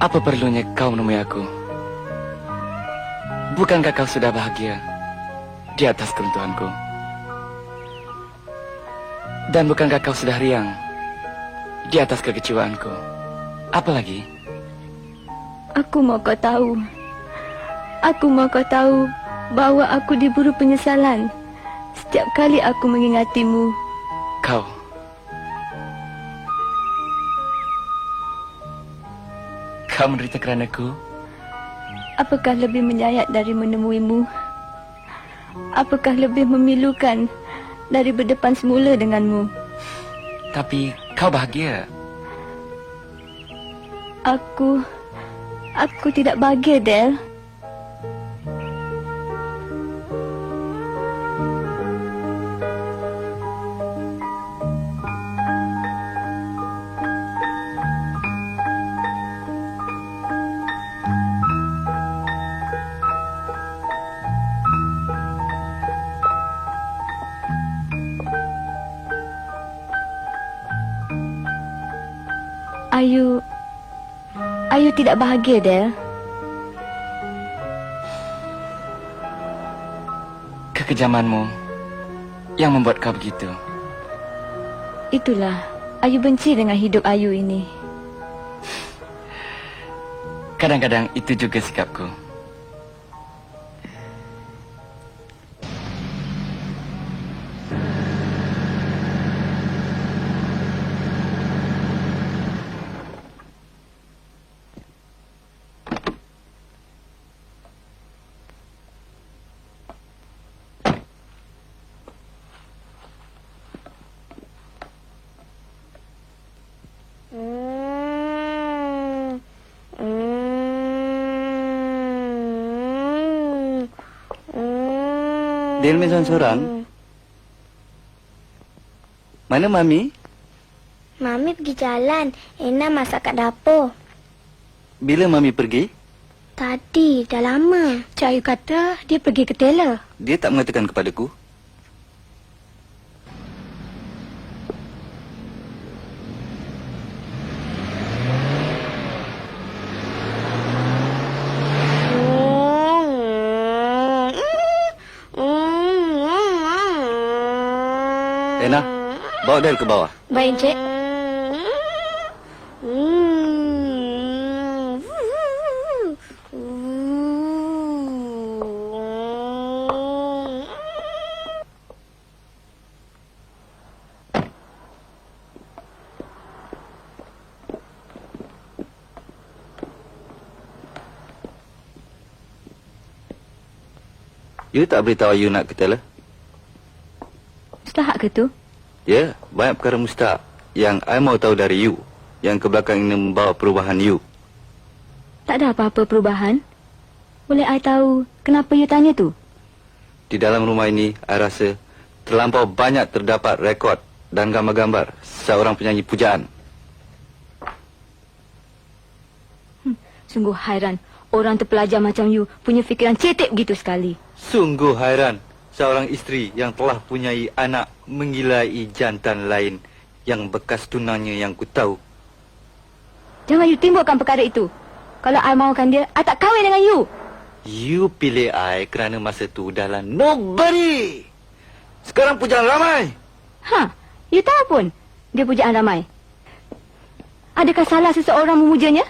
Apa perlunya kau menemui aku? Bukankah kau sudah bahagia di atas keruntuhanku? Dan bukankah kau sudah riang di atas kekecewaanku? Apa lagi? Aku mau kau tahu. Aku mau kau tahu bahawa aku diburu penyesalan setiap kali aku mengingatimu. Kau menderita keranaku? Apakah lebih menyayat dari menemuimu? Apakah lebih memilukan dari berdepan semula denganmu? Tapi kau bahagia. Aku tidak bahagia, Del. Ayu tidak bahagia, Del. Kekejamanmu yang membuat kau begitu. Itulah, Ayu benci dengan hidup Ayu ini. Kadang-kadang itu juga sikapku. Dia main seorang-seorang? Mana Mami? Mami pergi jalan. Ena masak kat dapur. Bila Mami pergi? Tadi, dah lama. Cik Ayu kata dia pergi ke tailor. Dia tak mengatakan kepadaku. Ena, bawa Del ke bawah. Baik, Cik. You tak beritahu you nak ke tailor? Mustahak ke tu? Ya, banyak perkara mustahak yang I mau tahu dari you, yang ke belakang ini membawa perubahan you. Tak ada apa-apa perubahan. Boleh I tahu kenapa you tanya tu? Di dalam rumah ini, I rasa terlampau banyak terdapat rekod dan gambar-gambar seorang penyanyi pujaan. Sungguh hairan. Orang terpelajar macam you punya fikiran cetek begitu sekali. Sungguh hairan seorang isteri yang telah punyai anak menggilai jantan lain yang bekas tunangnya yang ku tahu. Jangan you timbulkan perkara itu. Kalau I mahukan dia, I tak kahwin dengan you. You pilih I kerana masa tu dalam nobody. Sekarang pujaan ramai. You tahu pun dia pujaan ramai. Adakah salah seseorang memujanya?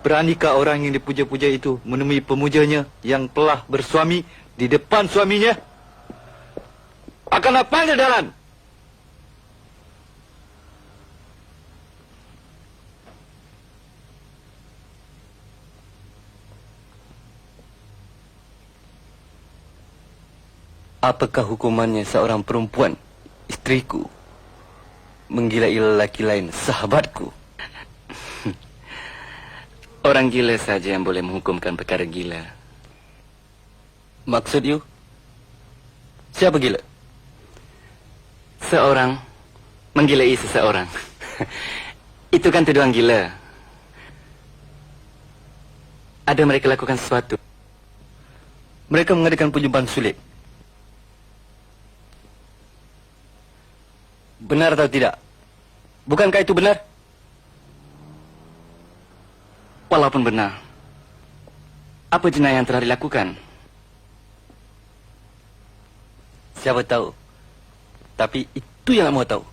Beranikah orang yang dipuja-puja itu menemui pemujanya yang telah bersuami di depan suaminya? Akanlah panggil Dalan. Apakah hukumannya seorang perempuan, isteriku, menggilai lelaki lain, sahabatku? Orang gila saja yang boleh menghukumkan perkara gila. Maksud you? Siapa gila? Seorang menggilai seseorang. Itu kan tuduhan gila. Ada mereka lakukan sesuatu. Mereka mengadakan perjumpaan sulit. Benar atau tidak? Bukankah itu benar? Walaupun benar, apa jenayah yang telah dilakukan? Siapa tahu. Tapi itu yang nak mau tahu.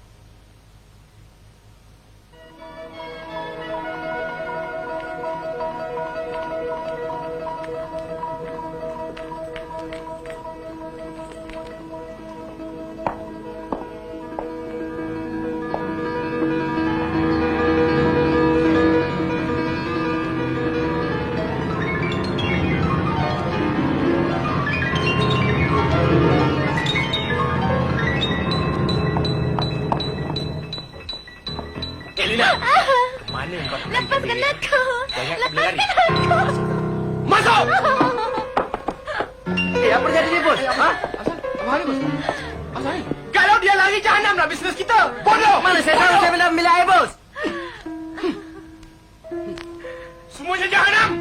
Lepaskan aku. Lepaskan aku. Masuk! Apa jadi ni, bos? Ha? Apa ni, bos? Asal ni? Kalau dia lari jahanam lah bisnes kita. Bodoh! Mana saya tahu saya benar memilih air, bos? Semuanya jahanam!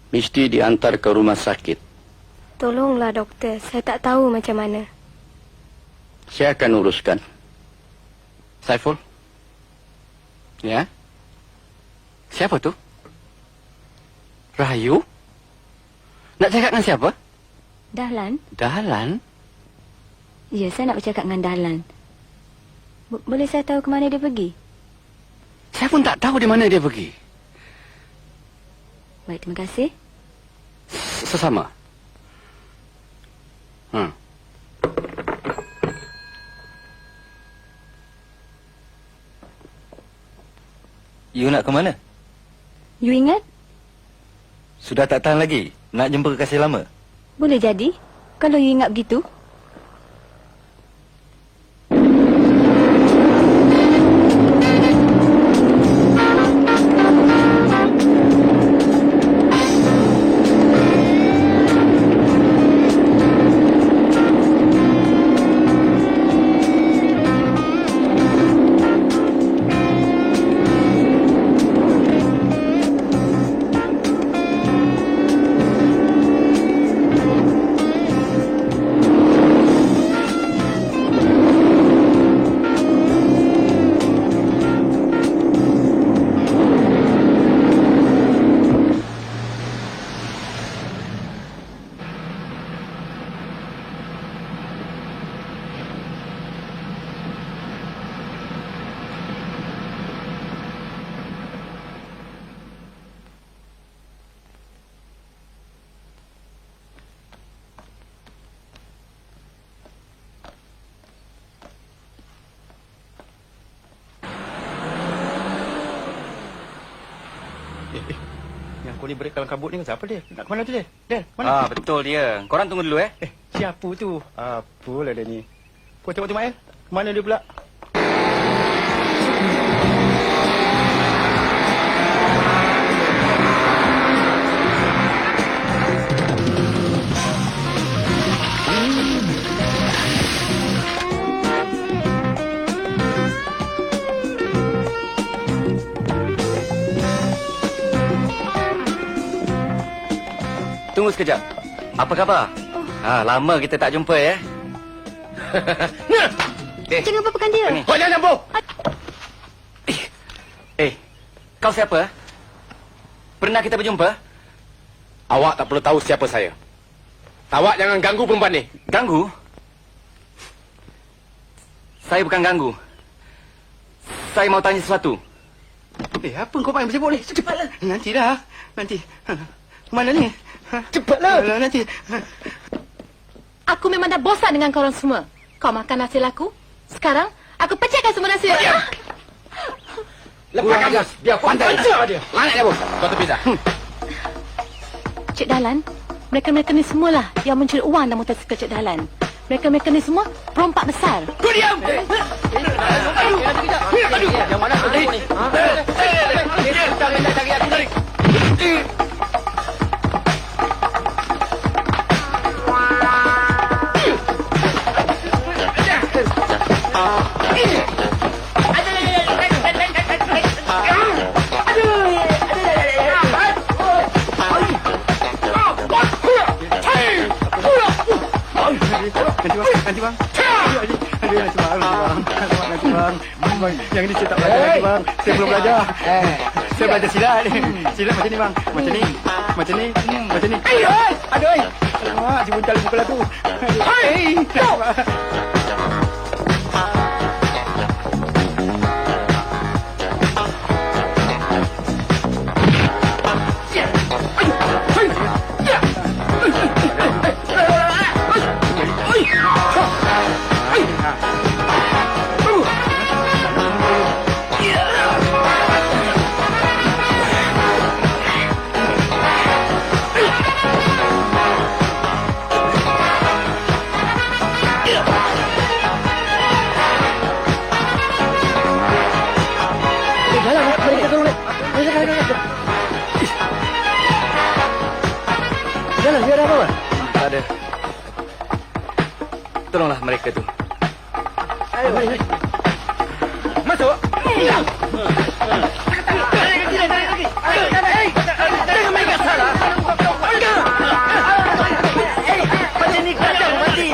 Mesti diantar ke rumah sakit. Tolonglah doktor, saya tak tahu macam mana. Saya akan uruskan. Saiful? Ya? Siapa tu? Rahayu? Nak cakap dengan siapa? Dahlan? Dahlan? Ya, saya nak bercakap dengan Dahlan. Boleh saya tahu ke mana dia pergi? Saya pun tak tahu di mana dia pergi. Baik, terima kasih. Sesama. You nak ke mana? You ingat? Sudah tak tahan lagi. Nak jumpa kekasih lama. Boleh jadi. Kalau you ingat begitu. Yang kau ni break kalang kabut ni siapa dia? Nak ke mana tu dia? Dia, mana? Betul dia. Korang tunggu dulu Siapa tu? Apalah dia ni. Kau tengok tu Mael. Mana dia pula? Tunggu sekejap. Apa khabar? Lama kita tak jumpa ya. Jangan papakan dia. Kau jangan campur. Kau siapa? Pernah kita berjumpa? Awak tak perlu tahu siapa saya. Awak jangan ganggu perempuan ni. Ganggu? Saya bukan ganggu. Saya mau tanya sesuatu. Apa kau main bersebut ni? Cepatlah. Nanti dah. Nanti. Mana ni? Cepatlah. Nanti. Aku memang dah bosan dengan korang semua. Kau makan hasil aku. Sekarang, aku pecahkan semua nasi. Lepaskan bos. Biar pandai. Dia. Mana dia bos? Kau terpisah. Cik Dahlan, mereka-mereka ni semualah yang mencuri uang dalam motosikal Cik Dahlan. Mereka-mereka ni semua perompak besar. Kau diam! Aduh, yang mana ni? Cari aku tarik. Nanti bang. Nanti bang. Yang ini saya tak belajar lagi bang. Saya belum belajar. Saya belajar silat ni. Silat macam ni bang. Macam ni. Macam ni. Macam ni. Aduh. Alamak, si buntal pukul aku. Jalan, biar apa? Tak ada. Tolonglah mereka tu. Ayo. Masuk. Jangan mereka salah. Macam ni kacau mati.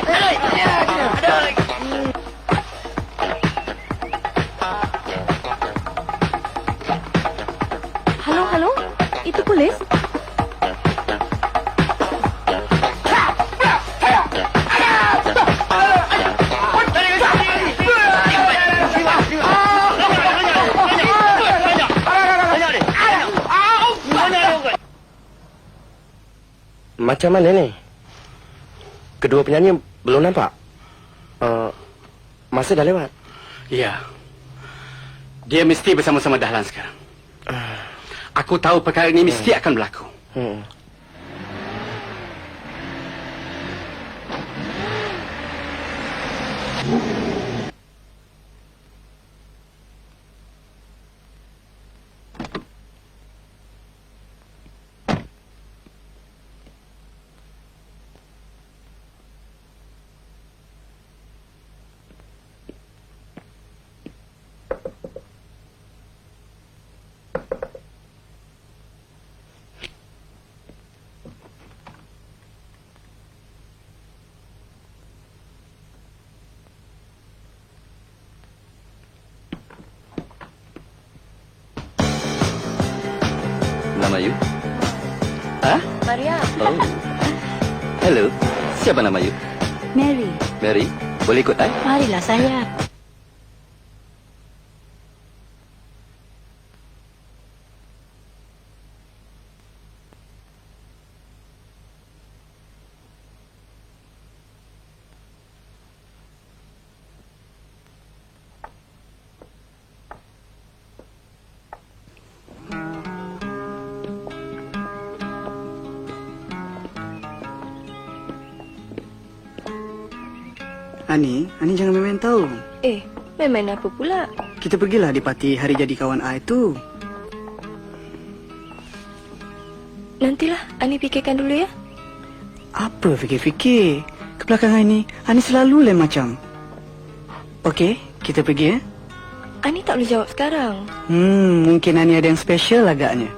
Halo? Itu polis? Macam mana ni? Kedua penyanyi belum nampak? Masa dah lewat? Ya. Dia mesti bersama-sama Dahlan sekarang. Aku tahu perkara ini mesti akan berlaku. nama you? Ha? Maria. Oh. Hello. Siapa nama you? Mary, Mary. Boleh ikut I? marilah saya. Ani jangan main-main tahu. Main-main apa pula? Kita pergilah di parti hari jadi kawan I tu. Nantilah, Ani fikirkan dulu ya. Apa fikir-fikir? Kebelakangan ini, Ani selalu lain macam. Okey, kita pergi ya. Ani tak boleh jawab sekarang. Mungkin Ani ada yang special agaknya.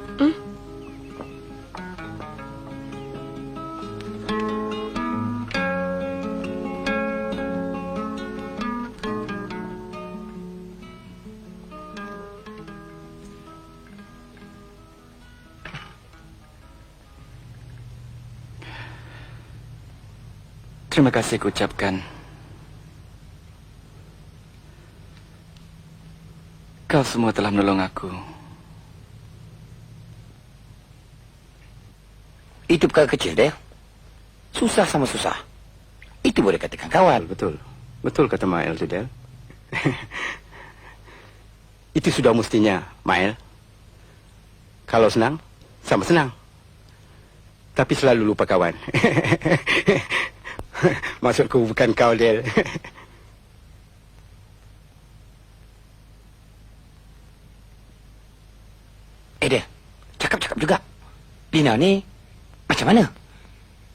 Terima kasih kuucapkan. Kau semua telah menolong aku. Itu perkara kecil, Del. Susah sama susah. Itu boleh katakan kawan. Betul. Betul kata Mael tu, Del. Itu sudah mestinya, Mael. Kalau senang, sama senang. Tapi selalu lupa kawan. Maksudku bukan kau, Del. Del, cakap-cakap juga. Lina ni macam mana?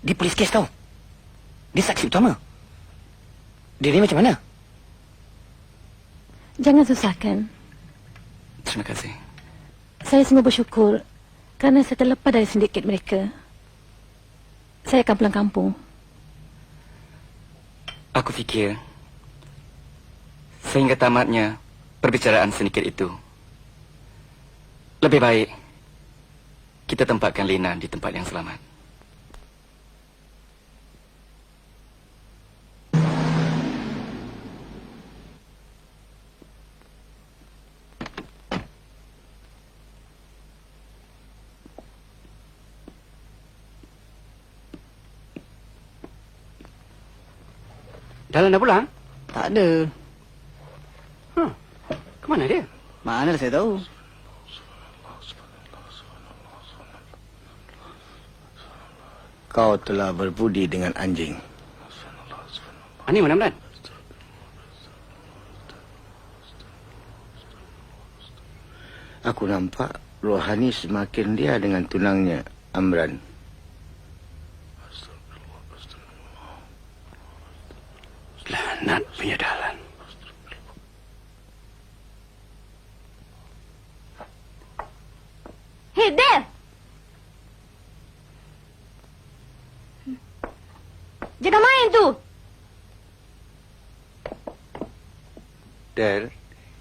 Di polis kes tau. Dia saksi utama. Dia ni macam mana? Jangan susahkan. Terima kasih. Saya semua bersyukur kerana saya terlepas dari sindiket mereka. Saya akan pulang kampung. Aku fikir sehingga tamatnya perbicaraan sindiket itu, lebih baik kita tempatkan Lina di tempat yang selamat. Dalan dah pulang? Tak ada. Ke mana dia? Mana saya tahu. Kau telah berbudi dengan anjing. Ani mana Amran? Aku nampak rohani semakin dia dengan tunangnya, Amran. Lanat punya Dalan. Hey, Del! Jangan main tu! Del,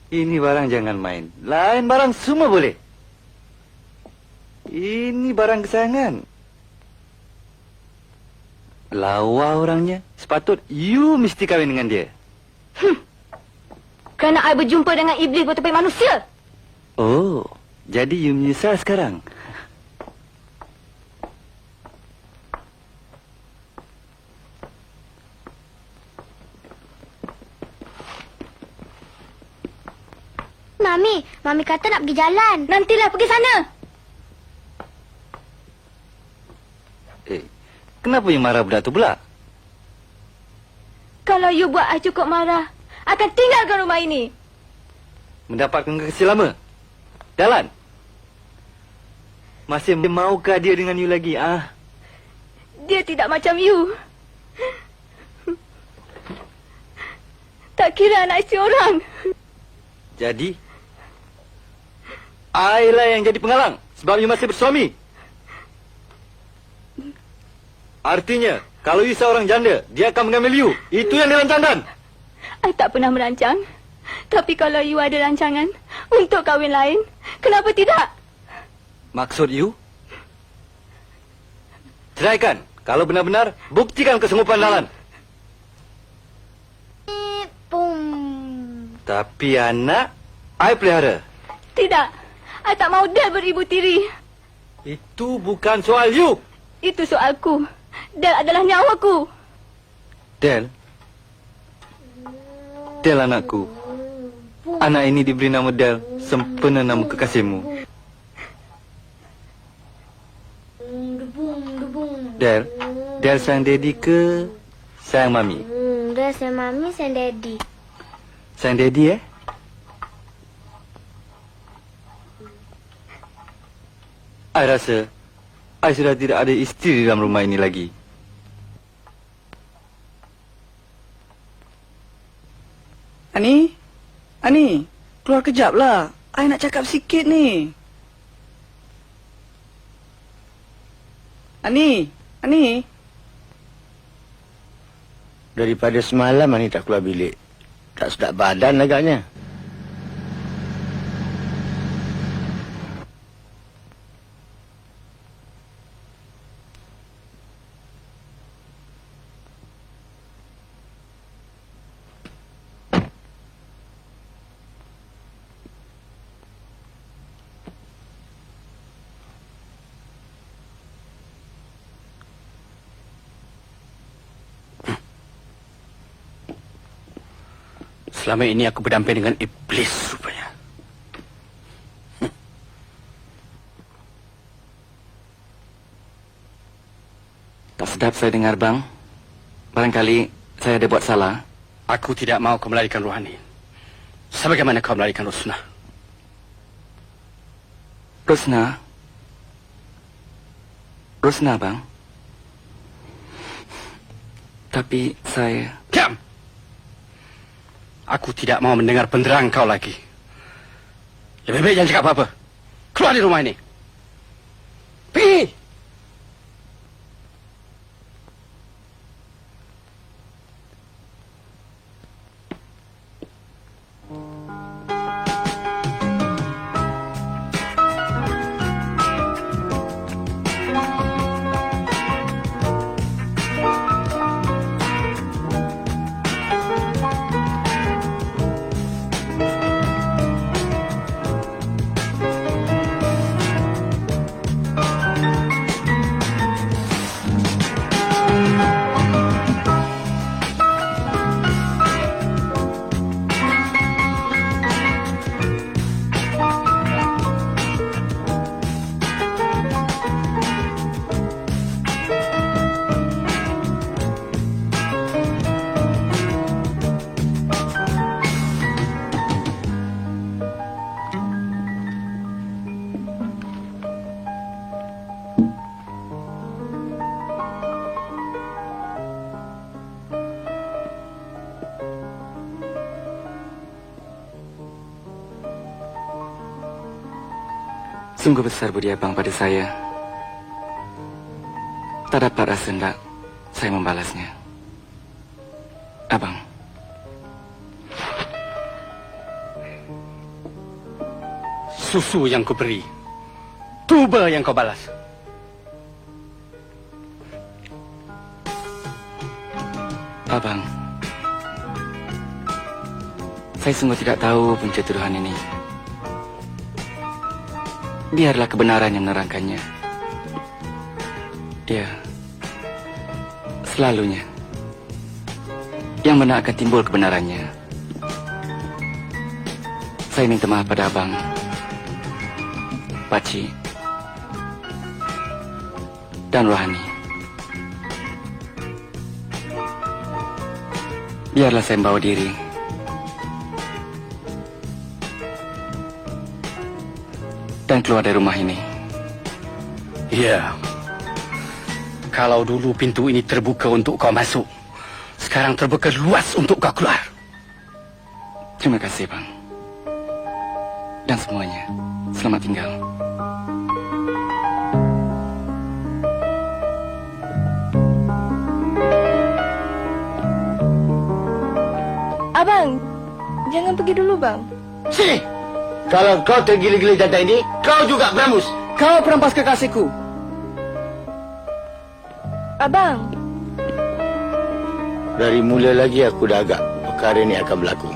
ini barang jangan main. Lain barang semua boleh. Ini barang kesayangan. Lawa orangnya. Sepatut you mesti kahwin dengan dia. Kerana I berjumpa dengan iblis bertupai manusia. Oh, jadi you menyesal sekarang? Mami kata nak pergi jalan. Nantilah pergi sana. Kenapa you marah budak tu pula? Kalau you buat I cukup marah, akan tinggalkan rumah ini. Mendapatkan kekasih lama? Jalan. Masih maukah dia dengan you lagi? Dia tidak macam you. Tak kira anak isteri orang. Jadi, I lah yang jadi penghalang sebab you masih bersuami. Artinya, kalau you seorang janda, dia akan mengambil you. Itu yang dirancangkan. I tak pernah merancang. Tapi kalau you ada rancangan untuk kahwin lain, kenapa tidak? Maksud you, Ceraikan. Kalau benar-benar, buktikan kesungguhan Lalan. Pum. Tapi anak, I pelihara. Tidak. I tak mau Del beribu tiri. Itu bukan soal you. Itu soalku. Del adalah nyawaku. Del. Del anakku. Anak ini diberi nama Del sempena nama kekasihmu. Del. Del sayang Daddy ke sayang Mami? Dia sayang Mami, sayang Daddy. Sayang Daddy I rasa I sudah tidak ada isteri dalam rumah ini lagi. Ani, keluar kejap lah. I nak cakap sikit ni. Ani. Daripada semalam Ani tak keluar bilik. Tak sedap badan agaknya. Selama ini aku berdamping dengan iblis rupanya. Tak sedap saya dengar, bang. Barangkali saya ada buat salah. Aku tidak mau kau melarikan Rohani. Sebagaimana kau melarikan Rosna. Rosna, bang. Tapi saya... Diam! Aku tidak mau mendengar penderang kau lagi. Lebih baik jangan cakap apa-apa. Keluar dari rumah ini. Pergi! Sungguh besar budi abang pada saya. Tak dapat rasa hendak saya membalasnya. Abang. Susu yang kau beri, tuba yang kau balas. Abang, saya sungguh tidak tahu punca tuduhan ini. Biarlah kebenaran yang menerangkannya. Dia selalunya yang benar akan timbul kebenarannya. Saya minta maaf pada abang, Pakcik, dan Rohani. Biarlah saya membawa diri. Dan keluar dari rumah ini. Ya. Kalau dulu pintu ini terbuka untuk kau masuk, sekarang terbuka luas untuk kau keluar. Terima kasih, bang. Dan semuanya, selamat tinggal. Abang, jangan pergi dulu, bang. Sini! Kalau kau tergila-gila jantan ini, kau juga beramus. Kau perampas kekasihku. Abang, Dari mula lagi aku dah agak perkara ni akan berlaku.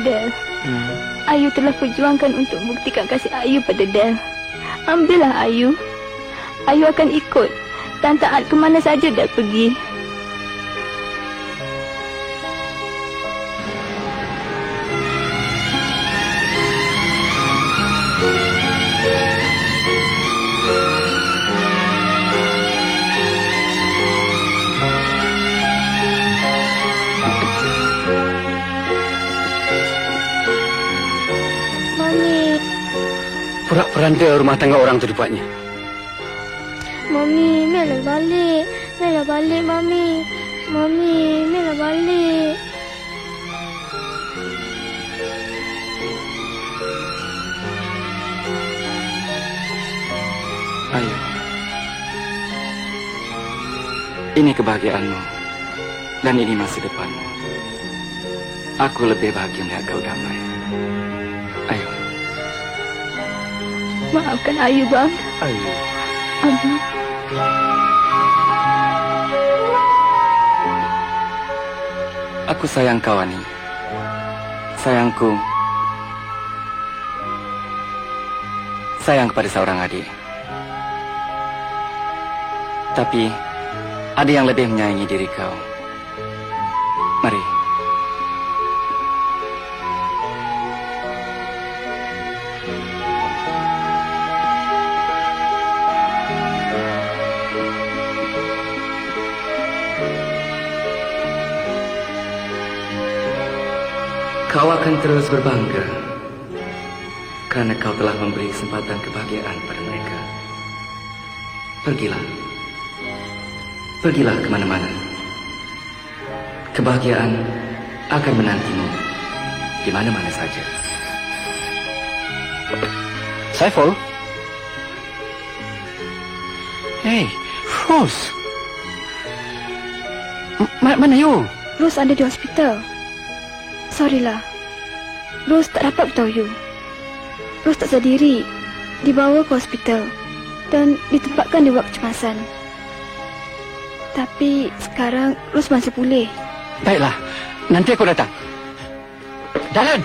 Del, Ayu telah perjuangkan untuk buktikan kasih Ayu pada Del. Ambillah Ayu. Ayu akan ikut dan taat ke mana saja Del pergi. Mami, Porak-poranda rumah tangga orang tu dibuatnya. Mami, Mela balik. Mela balik, Mami. Mami, Mela balik. Ayu. Ini kebahagiaanmu. Dan ini masa depanmu. Aku lebih bahagia melihat kau damai. Ayo. Maafkan Ayu, bang. Ayu. Abang. Aku sayang kau, Ani. Sayangku. Sayang kepada seorang adik. Tapi, ada yang lebih menyayangi diri kau. Mari. Kau akan terus berbangga kerana kau telah memberi kesempatan kebahagiaan pada mereka. Pergilah. Pergilah ke mana-mana. Kebahagiaan akan menantimu di mana-mana saja. Saiful? Hey, Rose. Mana you? Rose ada di hospital. Sorrylah. Rose tak dapat beritahu you. Rose tak sediri. Dibawa ke hospital dan ditempatkan di ward kecemasan. Tapi sekarang Rose masih pulih. Baiklah, nanti aku datang. Jalan!